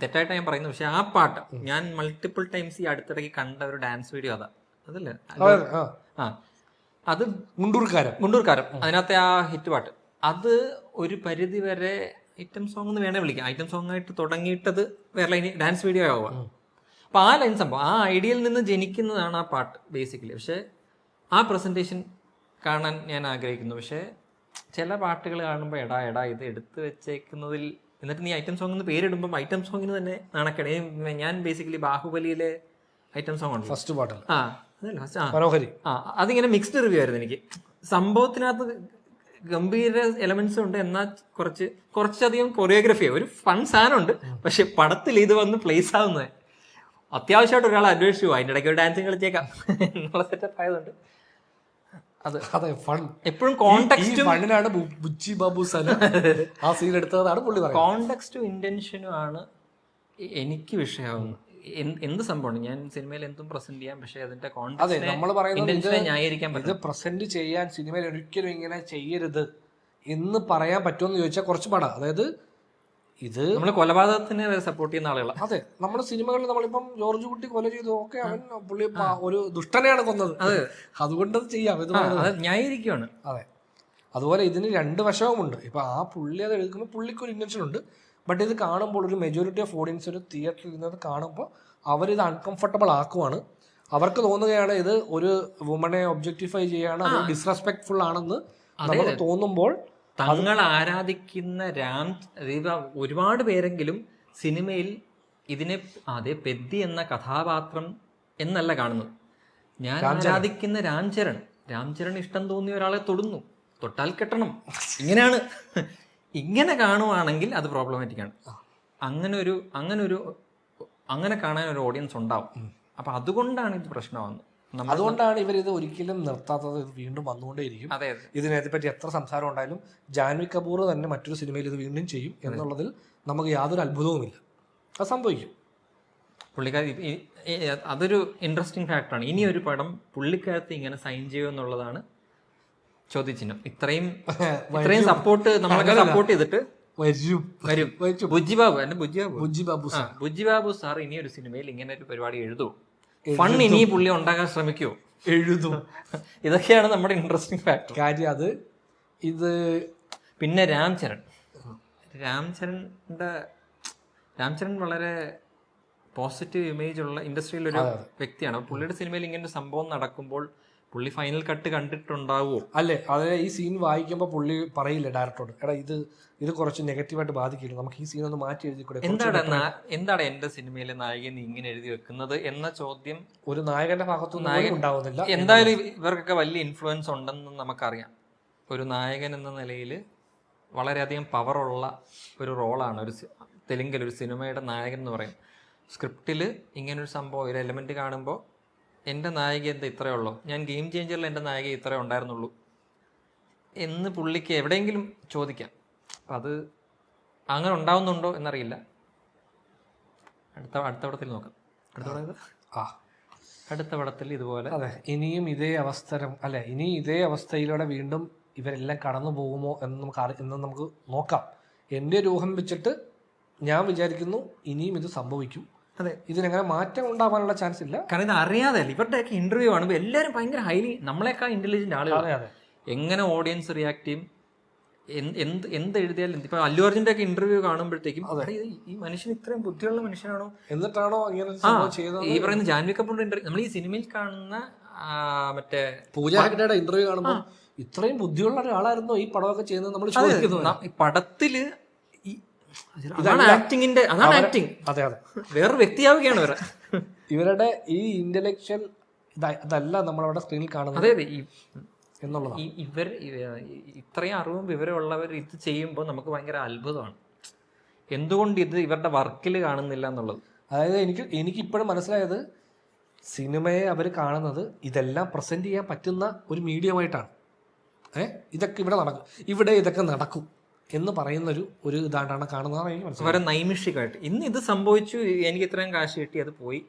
തെറ്റായിട്ടാണ് ഞാൻ പറയുന്നത്. പക്ഷെ ആ പാട്ട് ഞാൻ മൾട്ടിപ്പിൾ ടൈംസ് ഈ അടുത്തിടയ്ക്ക് കണ്ട ഒരു ഡാൻസ് വീഡിയോ അതല്ലേ അത് മുണ്ടൂർക്കാരം അതിനകത്തെ ആ ഹിറ്റ് പാട്ട്, അത് ഒരു പരിധി വരെ ഐറ്റം സോങ് എന്ന് വേണേ വിളിക്കാം. ഐറ്റം സോങ് ആയിട്ട് തുടങ്ങിയിട്ടത് വേറെ ലൈൻ ഡാൻസ് വീഡിയോ ആവുക. അപ്പൊ ആ ലൈൻ സംഭവം ആ ഐഡിയയിൽ നിന്ന് ജനിക്കുന്നതാണ് ആ പാട്ട് ബേസിക്കലി. പക്ഷെ ആ പ്രസന്റേഷൻ കാണാൻ ഞാൻ ആഗ്രഹിക്കുന്നു. പക്ഷെ ചില പാട്ടുകൾ കാണുമ്പോൾ എടാ ഇത് എടുത്തു വെച്ചേക്കുന്നതിൽ, എന്നിട്ട് നീ ഐറ്റം സോങ് എന്ന് പേരിടുമ്പോൾ ഐറ്റം സോങ്ങിന് തന്നെ നാണക്കേട്. ഞാൻ ബേസിക്കലി ബാഹുബലിയിലെ ഐറ്റം സോങ് ഉണ്ട് ഫസ്റ്റ് പാട്ടിൽ, അതിങ്ങനെ മിക്സ്ഡ് റിവ്യൂ ആയിരുന്നു എനിക്ക്. സംഭവത്തിനകത്ത് ഗംഭീര എലമെന്റ്സ് ഉണ്ട്, എന്നാൽ കുറച്ചധികം കൊറിയോഗ്രഫി, ഒരു ഫൺ സാധനമുണ്ട്. പക്ഷെ പടത്തിൽ ഇത് വന്ന് പ്ലേസ് ആവുന്നത് അത്യാവശ്യമായിട്ട് ഒരാളെ അന്വേഷിച്ചു പോകും, അതിൻ്റെ ഇടയ്ക്ക് ഒരു ഡാൻസിങ് കളിച്ചേക്കാം എന്നുള്ള സെറ്റപ്പ് ആയതുകൊണ്ട് എപ്പോഴും കോണ്ടെക്സ്റ്റും ഇന്റൻഷനും ആണ് എനിക്ക് വിഷയമാവുന്നത്. എന്ത് സംഭവമാണ് ഞാൻ സിനിമയിൽ എന്തും പ്രസന്റ് ചെയ്യാം, പക്ഷെ അതിന്റെ കോണ്ടെക്സ്റ്റിനെ ന്യായീകരിക്കാൻ പറ്റും. ഇത് പ്രസന്റ് ചെയ്യാൻ സിനിമയിൽ ഒരിക്കലും ഇങ്ങനെ ചെയ്യരുത് എന്ന് പറയാൻ പറ്റുമെന്ന് ചോദിച്ചാൽ കുറച്ച് പാടാ. അതായത് ഇത് നമ്മൾ കൊലപാതകത്തിനെ സപ്പോർട്ട് ചെയ്യുന്ന ആളുകളാണ്. അതെ, നമ്മുടെ സിനിമകളിൽ നമ്മളിപ്പം ജോർജ് കുട്ടി കൊല ചെയ്തു, ഓക്കെ, അവൻ പുള്ളി ഒരു ദുഷ്ടനെയാണ് കൊന്നത്, അതുകൊണ്ട് അത് ചെയ്യാം, ന്യായീകരിക്കുകയാണ്. അതെ, അതുപോലെ ഇതിന് രണ്ട് വശവുമുണ്ട്. ഇപ്പൊ ആ പുള്ളി അത് എടുക്കുമ്പോൾ പുള്ളിക്ക് ഒരു ഇന്റൻഷൻ ഉണ്ട്. ബട്ട് ഇത് കാണുമ്പോൾ ഒരു മെജോറിറ്റി ഓഫ് ഓഡിയൻസ് ഒരു തിയേറ്ററിൽ ഇരുന്നത് കാണുമ്പോൾ അവരിത് അൺകംഫർട്ടബിൾ ആക്കുവാണ്. അവർക്ക് തോന്നുകയാണ് ഇത് ഒരു വുമണെ ഒബ്ജക്ടിഫൈ ചെയ്യാണ്, അത് ഡിസ്റെസ്പെക്ട്ഫുൾ ആണെന്ന് നമുക്ക് തോന്നുമ്പോൾ തങ്ങൾ ആരാധിക്കുന്ന ഒരുപാട് പേരെങ്കിലും സിനിമയിൽ ഇതിനെ പെദ്ദി എന്ന കഥാപാത്രം എന്നല്ല കാണുന്നത്. ഞാൻ ആരാധിക്കുന്ന രാംചരൺ ഇഷ്ടം തോന്നിയ ഒരാളെ തൊടുന്നു, തൊട്ടാൽ കെട്ടണം, ഇങ്ങനെയാണ്. ഇങ്ങനെ കാണുവാണെങ്കിൽ അത് പ്രോബ്ലമാറ്റിക് ആണ്. അങ്ങനെ കാണാൻ ഒരു ഓഡിയൻസ് ഉണ്ടാവും. അപ്പൊ അതുകൊണ്ടാണ് ഇത് പ്രശ്നമാകുന്നത്. അതുകൊണ്ടാണ് ഇവരിത് ഒരിക്കലും നിർത്താത്തത്, ഇത് വീണ്ടും വന്നുകൊണ്ടേയിരിക്കും. ഇതിനെ പറ്റി എത്ര സംസാരം ഉണ്ടായാലും ജാൻവി കപൂർ തന്നെ മറ്റൊരു സിനിമയിൽ ഇത് വീണ്ടും ചെയ്യും എന്നുള്ളതിൽ നമുക്ക് യാതൊരു അത്ഭുതവുമില്ല. അത് സംഭവിക്കും. പുള്ളിക്കാരി അതൊരു ഇൻട്രസ്റ്റിംഗ് ഫാക്ടറാണ്. ഇനി ഒരു പടം പുള്ളിക്കാരത്തെ ഇങ്ങനെ സൈൻ ചെയ്യുമെന്നുള്ളതാണ് ചോദ്യചിഹ്നം. ഇത്രയും സപ്പോർട്ട് നമ്മളൊക്കെ സപ്പോർട്ട് ചെയ്തിട്ട് വരും. ബുജ്ജിബാബു സാർ ഇനി ഒരു സിനിമയിൽ ഇങ്ങനെ ഒരു പരിപാടി എഴുതുമോ, ഫൺ ഇനി പുള്ളി ഉണ്ടാക്കാൻ ശ്രമിക്കുമോ, എഴുതും. ഇതൊക്കെയാണ് നമ്മുടെ ഇൻട്രസ്റ്റിംഗ് ഫാക്ടർ കാര്യം. ഇത് പിന്നെ രാംചരൺ വളരെ പോസിറ്റീവ് ഇമേജ് ഉള്ള ഇൻഡസ്ട്രിയിലൊരു വ്യക്തിയാണ്. പുള്ളിയുടെ സിനിമയിൽ ഇങ്ങനെ ഒരു സംഭവം നടക്കുമ്പോൾ പുള്ളി ഫൈനൽ കട്ട് കണ്ടിട്ടുണ്ടാവുമോ? അല്ലേ, അതെ. ഈ സീൻ വായിക്കുമ്പോൾ പുള്ളി പറയില്ല ഡയറക്ടറോട്, എടാ ഇത് കുറച്ച് നെഗറ്റീവായിട്ട് ബാധിക്കില്ല, നമുക്ക് ഈ സീൻ ഒന്ന് മാറ്റി എഴുതിക്കൂടെ? എന്താണ് എന്റെ സിനിമയിലെ നായകൻ നീ ഇങ്ങനെ എഴുതി വെക്കുന്നത് എന്ന ചോദ്യം ഒരു നായകന്റെ ഭാഗത്തുനിന്ന് ഉണ്ടാവുന്നില്ല. എന്തായാലും ഇവർക്കൊക്കെ വലിയ ഇൻഫ്ലുവൻസ് ഉണ്ടെന്ന് നമുക്കറിയാം. ഒരു നായകൻ എന്ന നിലയിൽ വളരെയധികം പവറുള്ള ഒരു റോളാണ് തെലുങ്കിൽ ഒരു സിനിമയുടെ നായകൻ എന്ന് പറയും. സ്ക്രിപ്റ്റിൽ ഇങ്ങനൊരു സംഭവം, ഒരു എലമെന്റ് കാണുമ്പോൾ എൻ്റെ നായിക എന്താ ഇത്രയേ ഉള്ളൂ, ഞാൻ ഗെയിം ചേഞ്ചറിൽ എൻ്റെ നായിക ഇത്രയേ ഉണ്ടായിരുന്നുള്ളൂ എന്ന് പുള്ളിക്ക് എവിടെയെങ്കിലും ചോദിക്കാം. അപ്പം അത് അങ്ങനെ ഉണ്ടാവുന്നുണ്ടോ എന്നറിയില്ല. അടുത്ത പടത്തിൽ നോക്കാം. അടുത്ത പടത്തിൽ ഇതുപോലെ ഇനിയും ഇതേ അവസ്ഥയിലൂടെ വീണ്ടും ഇവരെല്ലാം കടന്നു പോകുമോ എന്ന് നമുക്ക് നോക്കാം. എൻ്റെ ഒരു ഊഹം വെച്ചിട്ട് ഞാൻ വിചാരിക്കുന്നു ഇനിയും ഇത് സംഭവിക്കും. അതെ, ഇതിനെങ്ങനെ മാറ്റം ഉണ്ടാവാനുള്ള ചാൻസ് ഇല്ല. കാരണം ഇത് അറിയാതെ ഇവരുടെയൊക്കെ ഇന്റർവ്യൂ കാണുമ്പോൾ എല്ലാവരും ഭയങ്കര ഹൈലി നമ്മളെക്കാൾ ഇന്റലിജന്റ് ആളുകൾ. എങ്ങനെ ഓഡിയൻസ് റിയാക്ട് ചെയ്യും, എന്ത് എഴുതിയാലും. ഇപ്പൊ അല്ലു അർജുന്റെ ഒക്കെ ഇന്റർവ്യൂ കാണുമ്പോഴത്തേക്കും ഈ മനുഷ്യൻ ഇത്രയും ബുദ്ധിയുള്ള മനുഷ്യനാണോ എന്നിട്ടാണോ ഈ പറയുന്ന ജാൻവി കപൂറിന്റെ ഇന്റർവ്യൂ, നമ്മൾ ഈ സിനിമയിൽ കാണുന്ന മറ്റേ പൂജ ഹെഗ്ഡെയുടെ ഇന്റർവ്യൂ കാണുമ്പോൾ ഇത്രയും ബുദ്ധിയുള്ള ഒരാളായിരുന്നോ ഈ പടമൊക്കെ ചെയ്യുന്നത് നമ്മൾ ചോദിക്കുന്നത്. പടത്തില് അതാണ് ആക്ടിങ്ങിന്റെ, അതാണ് ആക്ടിങ്. അതെ അതെ, വേറെ വ്യക്തിയാവുകയാണ് ഇവരെ. ഇവരുടെ ഈ ഇന്റലക്ച്വൽ ഇതല്ല നമ്മളവിടെ സ്ക്രീനിൽ കാണുന്നത്. അതെ അതെ, എന്നുള്ളതാണ്. ഇവർ ഇത്രയും അറിവും വിവരമുള്ളവർ ഇത് ചെയ്യുമ്പോൾ നമുക്ക് ഭയങ്കര അത്ഭുതമാണ്. എന്തുകൊണ്ട് ഇത് ഇവരുടെ വർക്കിൽ കാണുന്നില്ല എന്നുള്ളത്. അതായത് എനിക്കിപ്പോഴും മനസ്സിലായത്, സിനിമയെ അവർ കാണുന്നത് ഇതെല്ലാം പ്രസന്റ് ചെയ്യാൻ പറ്റുന്ന ഒരു മീഡിയമായിട്ടാണ്. ഇതൊക്കെ ഇവിടെ നടക്കും, ഇവിടെ ഇതൊക്കെ നടക്കും എന്ന് പറയുന്നൊരു ഇതാണ്ടാണ് കാണുന്നതാണ് എനിക്ക് മനസ്സിലായത്. വളരെ നൈമിഷികമായിട്ട് ഇന്ന് ഇത് സംഭവിച്ചു, എനിക്ക് ഇത്രയും കാശ് കിട്ടി, അത് പോയി,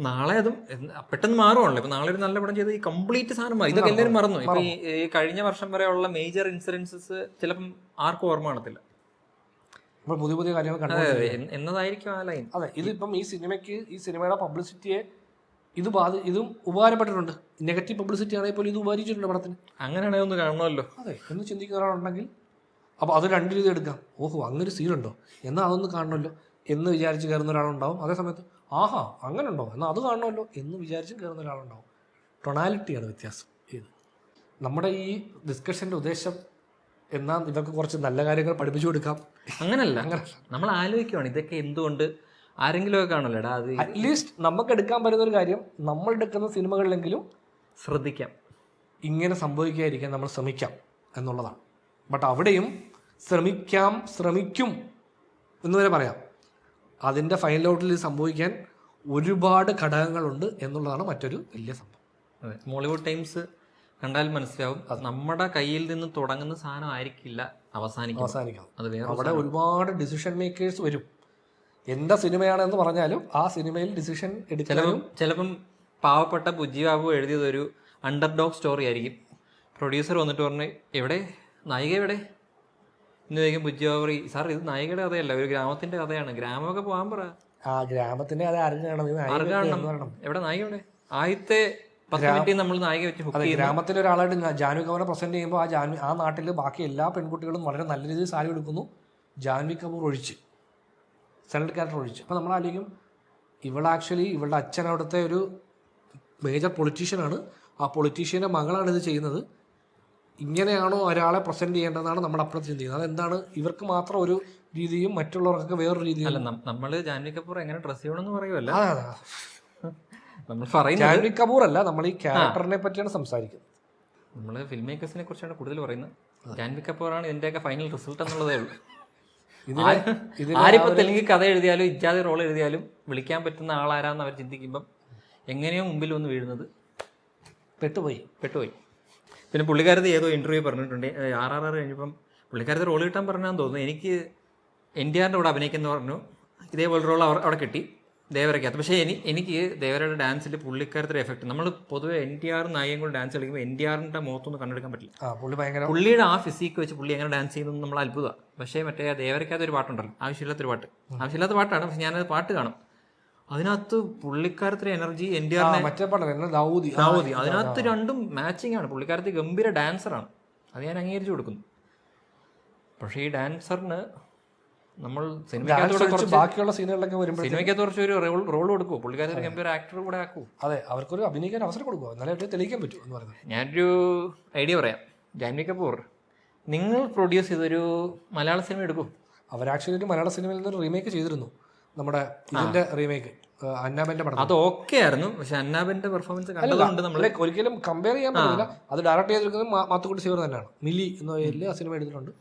നാളെ അതും പെട്ടെന്ന് മാറുവാണല്ലോ. ഇപ്പൊ നാളെ ഒരു നല്ല പടം ചെയ്ത് ഈ കംപ്ലീറ്റ് സാധനം മാറി. ഇതൊക്കെ എല്ലാവരും മറന്നു. ഇപ്പൊ ഈ കഴിഞ്ഞ വർഷം വരെ ഉള്ള മേജർ ഇൻസിഡൻസസ് ചിലപ്പം ആർക്കും ഓർമ്മ കാണത്തില്ല. പുതിയ പുതിയ കാര്യങ്ങൾ എന്നതായിരിക്കും ആ ലൈൻ. അതെ, ഇതിപ്പം ഈ സിനിമയുടെ പബ്ലിസിറ്റിയെ ഇതും ഉപകാരപ്പെട്ടിട്ടുണ്ട്. നെഗറ്റീവ് പബ്ലിസിറ്റി ആണെങ്കിൽ പോലും ഇത് ഉപകരിച്ചിട്ടുണ്ട് പടത്തിന്. അങ്ങനെയാണെങ്കിൽ ഒന്ന് കാണണമല്ലോ. അതെ, എന്ന് ചിന്തിക്കുന്ന ഒരാളുണ്ടെങ്കിൽ അപ്പോൾ അത് രണ്ട് രീതി എടുക്കാം. ഓഹോ, അങ്ങനൊരു സീനുണ്ടോ, എന്നാൽ അതൊന്ന് കാണണമല്ലോ എന്ന് വിചാരിച്ച് കയറുന്ന ഒരാളുണ്ടാവും. അതേ സമയത്ത് ആഹാ അങ്ങനെ ഉണ്ടോ എന്നാൽ അത് കാണണമല്ലോ എന്ന് വിചാരിച്ച് കയറുന്ന ഒരാളുണ്ടാവും. ടൊണാലിറ്റിയാണ് വ്യത്യാസം. നമ്മുടെ ഈ ഡിസ്കഷൻ്റെ ഉദ്ദേശം എന്നാൽ ഇവർക്ക് കുറച്ച് നല്ല കാര്യങ്ങൾ പഠിപ്പിച്ചു കൊടുക്കാം. അങ്ങനല്ല, നമ്മൾ ആലോചിക്കുവാണ് ഇതൊക്കെ എന്തുകൊണ്ട് ആരെങ്കിലും ഒക്കെ കാണല്ലോ. അത് അറ്റ്ലീസ്റ്റ് നമുക്ക് എടുക്കാൻ പറ്റുന്ന ഒരു കാര്യം, നമ്മൾ എടുക്കുന്ന സിനിമകളിലെങ്കിലും ശ്രദ്ധിക്കാം, ഇങ്ങനെ സംഭവിക്കാതിരിക്കാൻ നമ്മൾ ശ്രമിക്കാം എന്നുള്ളതാണ്. ബട്ട് അവിടെയും ശ്രമിക്കും എന്ന് വരെ പറയാം. അതിൻ്റെ ഫൈനൽ ഔട്ടിൽ സംഭവിക്കാൻ ഒരുപാട് ഘടകങ്ങളുണ്ട് എന്നുള്ളതാണ് മറ്റൊരു വലിയ സംഭവം. അതെ, മോളിവുഡ് ടൈംസ് കണ്ടാൽ മനസ്സിലാവും, നമ്മുടെ കയ്യിൽ നിന്ന് തുടങ്ങുന്ന സാധനം ആയിരിക്കില്ല അവസാനിക്കാം. അത് അവിടെ ഒരുപാട് ഡിസിഷൻ മേക്കേഴ്സ് വരും. എന്താ സിനിമയാണെന്ന് പറഞ്ഞാലും ആ സിനിമയിൽ ഡിസിഷൻ എടുക്കാനും ചിലപ്പം പാവപ്പെട്ട ബുജ്ജി ബാബു എഴുതിയതൊരു അണ്ടർഡോഗ് സ്റ്റോറി ആയിരിക്കും. പ്രൊഡ്യൂസർ വന്നിട്ട് പറഞ്ഞു, എവിടെ നായിക എവിടെ എന്ന് ചോദിക്കും. ബുജ്ജി ബാബു പറയും, സാർ ഇത് നായികയുടെ കഥയല്ല, ഒരു ഗ്രാമത്തിന്റെ കഥയാണ്, ഗ്രാമമൊക്കെ പോകാൻ പറ. ആ ഗ്രാമത്തിന്റെ കഥ അറിയണം, എവിടെ നായിക എവിടെ? ആദ്യത്തെ 10 മിനിറ്റ് നമ്മൾ നായിക വെച്ച് ഗ്രാമത്തിലെ ഒരാളായിട്ട് ജാൻവി കപൂറിനെ പ്രസന്റ് ചെയ്യുമ്പോൾ ആ നാട്ടിൽ ബാക്കി എല്ലാ പെൺകുട്ടികളും വളരെ നല്ല രീതിയിൽ സാരി എടുക്കുന്നു, ജാൻവി കപൂർ ഒഴിച്ച്, സെലക്ട് ക്യാരക്ടർ ഒഴിച്ച്. അപ്പോൾ നമ്മൾ ആലോചിക്കും, ഇവളുടെ അച്ഛൻ അവിടുത്തെ ഒരു മേജർ പൊളിറ്റീഷ്യനാണ്, ആ പൊളിറ്റീഷ്യൻ്റെ മകളാണ് ഇത് ചെയ്യുന്നത്. ഇങ്ങനെയാണോ ഒരാളെ പ്രസന്റ് ചെയ്യേണ്ടതെന്നാണ് നമ്മൾ അപ്പുറത്ത് ചിന്തിക്കുന്നത്. അതെന്താണ്, ഇവർക്ക് മാത്രം ഒരു രീതിയും മറ്റുള്ളവർക്കൊക്കെ വേറൊരു രീതിയും. അല്ല, നമ്മൾ ജാൻവി കപൂർ എങ്ങനെ ഡ്രസ് ചെയ്യണമെന്ന് പറയുമല്ലോ. നമ്മൾ ജാൻവി കപൂർ അല്ല, നമ്മൾ ഈ ക്യാരക്ടറിനെ പറ്റിയാണ് സംസാരിക്കുന്നത്. നമ്മൾ ഫിലിം മേക്കേഴ്സിനെ കുറിച്ചാണ് കൂടുതൽ പറയുന്നത്. ജാൻവി കപൂറാണ് ഇതിന്റെയൊക്കെ ഫൈനൽ റിസൾട്ട് എന്നുള്ളതേ ഉള്ളൂ. ആരിപ്പോ തെലുങ്ക് കഥ എഴുതിയാലും ഇജാതി റോൾ എഴുതിയാലും വിളിക്കാൻ പറ്റുന്ന ആളാരാന്ന് അവർ ചിന്തിക്കുമ്പം എങ്ങനെയോ മുമ്പിൽ വന്ന് വീഴുന്നത് പെട്ടുപോയി. പിന്നെ പുള്ളിക്കാരത്ത് ഏതോ ഇന്റർവ്യൂ പറഞ്ഞിട്ടുണ്ട്, RRR കഴിഞ്ഞപ്പം പുള്ളിക്കാരത്തെ റോൾ കിട്ടാൻ പറഞ്ഞാന്ന് തോന്നുന്നു. എനിക്ക് NTRന്റെ കൂടെ അഭിനയിക്കുന്ന പറഞ്ഞു, ഇതേപോലെ റോൾ അവിടെ കിട്ടി ദേവരക്കകത്ത്. പക്ഷേ എനിക്ക് ദേവരയുടെ ഡാൻസിൽ പുള്ളിക്കാരത്തെ എഫക്ട്, നമ്മൾ പൊതുവെ NTR നായികയും കൂടെ ഡാൻസ് കളിക്കുമ്പോൾ NTRന്റെ മുഖത്തൊന്നും കണ്ടെടുക്കാൻ പറ്റില്ല. പുള്ളിയുടെ ആ ഫിസിക്ക് വെച്ച് പുള്ളി എങ്ങനെ ഡാൻസ് ചെയ്യുന്നത് നമ്മൾ അത്ഭുതമാണ്. പക്ഷേ മറ്റേ ദേവരക്കകത്ത് ഒരു പാട്ടുണ്ടല്ലോ, ആവശ്യമില്ലാത്ത പാട്ടാണ്, പക്ഷെ ഞാനത് പാട്ട് കാണും. അതിനകത്ത് പുള്ളിക്കാരത്തിന്റെ എനർജി NTRന്റെ ദാവൂദി, അതിനകത്ത് രണ്ടും മാച്ചിങ് ആണ്. പുള്ളിക്കാരത്തി ഗംഭീര ഡാൻസറാണ്, അത് ഞാൻ അംഗീകരിച്ചു കൊടുക്കുന്നു. പക്ഷേ ഈ ഡാൻസറിന് നമ്മൾ ബാക്കിയുള്ള സീനുകളിലൊക്കെ വരുമ്പോൾ സിനിമയ്ക്കകത്ത് കുറച്ച് ഒരു റോൾ കൊടുക്കുമോ? പുള്ളിക്കാരത്തി ഒരു ഗംഭീര ആക്ടർ കൂടെ ആക്കുമോ? അതെ, അവർക്കൊരു അഭിനയിക്കാൻ അവസരം കൊടുക്കുമോ, എന്നാലേ തെളിയിക്കാൻ പറ്റൂ എന്ന് പറയുന്നത്. ഞാനൊരു ഐഡിയ പറയാം. ജാൻവി കപൂർ നിങ്ങൾ പ്രൊഡ്യൂസ് ചെയ്തൊരു മലയാള സിനിമ എടുക്കും. അവർ ആക്ച്വലി ഒരു മലയാള സിനിമയിൽ നിന്ന് റീമേക്ക് ചെയ്തിരുന്നു, നമ്മുടെ ഇതിന്റെ റീമേക്ക് അന്നാബന്റെ പടം. അത് ഓക്കെ ആയിരുന്നു, പക്ഷെ അന്നാബന്റെ പെർഫോമൻസ് കണ്ടതുകൊണ്ട് നമ്മൾ ഒരിക്കലും കമ്പയർ ചെയ്യാൻ പറ്റില്ല. അത് ഡയറക്ട് ചെയ്തിരിക്കുന്നത് മാത്തുക്കുട്ടി ശിവർ തന്നെയാണ്. മിലി എന്ന പേരിൽ ആ സിനിമ എടുത്തിട്ടുണ്ട്.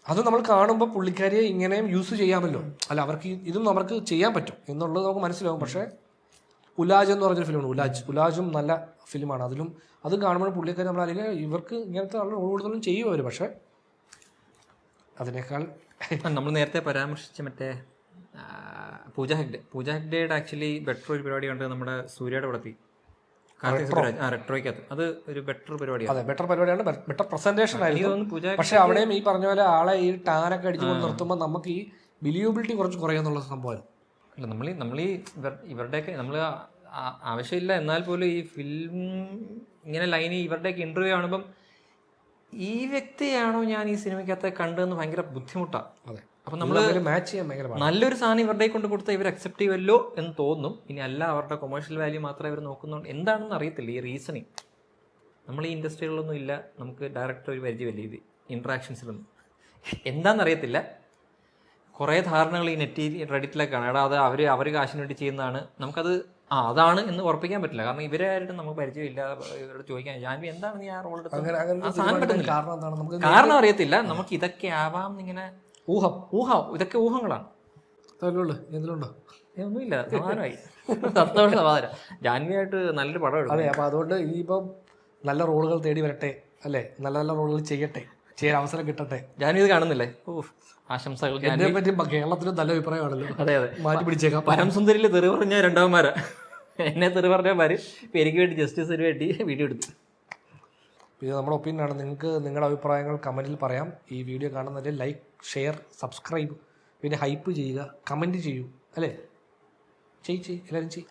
അത് നമ്മൾ കാണുമ്പോൾ പുള്ളിക്കാരിയെ ഇങ്ങനെയും യൂസ് ചെയ്യാമല്ലോ, അല്ല അവർക്ക് ഇതും നമുക്ക് ചെയ്യാൻ പറ്റും എന്നുള്ളത് നമുക്ക് മനസ്സിലാവും. പക്ഷേ ഉലാജ് എന്ന് പറഞ്ഞൊരു ഫിലിമാണ്, ഉലാജും നല്ല ഫിലിമാണ്. അത് കാണുമ്പോൾ പുള്ളിക്കാരി നമ്മൾ അല്ലെങ്കിൽ ഇവർക്ക് ഇങ്ങനത്തെ റോൾ കൂടുതലും ചെയ്യും അവർ. പക്ഷേ അതിനേക്കാൾ നമ്മൾ നേരത്തെ പരാമർശിച്ച മറ്റേ പൂജ ഹെഗ്ഡേയുടെ ആക്ച്വലി ബെറ്റർ ഒരു പരിപാടി ഉണ്ട് നമ്മുടെ സൂര്യയുടെ പടത്തിൽ റെട്രോയ്ക്കകത്ത്. അത് ഒരു ബെറ്റർ പരിപാടിയാണ്. അതെ, ബെറ്റർ പരിപാടിയാണ്, ബെറ്റർ പ്രസന്റേഷൻ ആയിരുന്നു. പക്ഷെ അവിടെയും ഈ പറഞ്ഞ പോലെ ആളെ ഈ ടാനൊക്കെ അടിച്ചുകൊണ്ട് നിർത്തുമ്പോൾ നമുക്ക് ഈ ബിലീവബിലിറ്റി കുറച്ച് കുറയാന്നുള്ള സംഭവമാണ്. അല്ല, നമ്മൾ ഈ ഇവരുടെയൊക്കെ നമ്മൾ ആവശ്യമില്ല എന്നാൽ പോലും ഈ ഫിലിം ഇങ്ങനെ ലൈനി ഇവരുടെയൊക്കെ ഇന്റർവ്യൂ കാണുമ്പം ഈ വ്യക്തിയാണോ ഞാൻ ഈ സിനിമയ്ക്കകത്ത് കണ്ടതെന്ന് ഭയങ്കര ബുദ്ധിമുട്ടാണ്. അതെ, അപ്പം നമ്മൾ മാച്ച് ചെയ്യാൻ ഭയങ്കര നല്ലൊരു സാധനം ഇവരുടെ കൊണ്ട് കൊടുത്താൽ ഇവർ അക്സെപ്റ്റ് ചെയ്യുമല്ലോ എന്ന് തോന്നും. ഇനി അല്ല, അവരുടെ കൊമേഴ്ഷ്യൽ വാല്യൂ മാത്രമേ ഇവർ നോക്കുന്നുണ്ട്, എന്താണെന്ന് അറിയത്തില്ല ഈ റീസണിങ്. നമ്മൾ ഈ ഇൻഡസ്ട്രികളിലൊന്നും ഇല്ല, നമുക്ക് ഡയറക്റ്റ് ഒരു പരിചയമില്ല ഇത് ഇൻട്രാക്ഷൻസിലൊന്നും. എന്താണെന്നറിയത്തില്ല, കുറേ ധാരണകൾ ഈ റെഡിറ്റിലൊക്കെയാണ്. എടാ അത് അവർ കാശിന് വേണ്ടി ചെയ്യുന്നതാണ്, നമുക്കത് അതാണ് എന്ന് ഉറപ്പിക്കാൻ പറ്റില്ല. കാരണം ഇവരായിട്ടും നമുക്ക് പരിചയമില്ല. ഇവരോട് ചോദിക്കാൻ ജാൻവി എന്താണ് നീ ആ റോൾ എടുത്തത്, ആ സാധനം പറ്റുന്നില്ല. കാരണം അറിയത്തില്ല, നമുക്ക് ഇതൊക്കെ ആവാം എന്നിങ്ങനെ ഊഹം ഇതൊക്കെ ഊഹങ്ങളാണ്. എന്തിലുണ്ടോ ഒന്നുമില്ല, സമാധാനമായി. സമാധാനം. ജാൻവിയായിട്ട് നല്ലൊരു പടം എടുക്കും. അതെ, അപ്പോൾ അതുകൊണ്ട് ഇനിയിപ്പം നല്ല റോളുകൾ തേടി വരട്ടെ അല്ലേ, നല്ല നല്ല റോളുകൾ ചെയ്യട്ടെ, ചെയ്യാൻ അവസരം കിട്ടട്ടെ. ജാൻവി ഇത് കാണുന്നില്ലേ? ആശംസകൾ. എന്നെ പറ്റി കേരളത്തിലും നല്ല അഭിപ്രായമാണല്ലോ. അതെ അതെ, മാറ്റി പിടിച്ചേക്കാം. പരംസുന്ദരിയിൽ തെറി പറഞ്ഞ രണ്ടാമന്മാരാ, എന്നെ തെറി പറഞ്ഞമാര് ഇപ്പം എനിക്ക് വേണ്ടി ജസ്റ്റിസിന് വേണ്ടി വീഡിയോ എടുത്തു. ഇത് നമ്മുടെ ഒപ്പീനിയനാണ്. നിങ്ങൾക്ക് നിങ്ങളുടെ അഭിപ്രായങ്ങൾ കമൻറ്റിൽ പറയാം. ഈ വീഡിയോ കാണുന്നതിൽ ലൈക്ക്, ഷെയർ, സബ്സ്ക്രൈബ്, പിന്നെ ഹൈപ്പ് ചെയ്യുക, കമൻറ്റ് ചെയ്യൂ അല്ലേ. ചെയ്യ് എല്ലാവരും ചെയ്യും.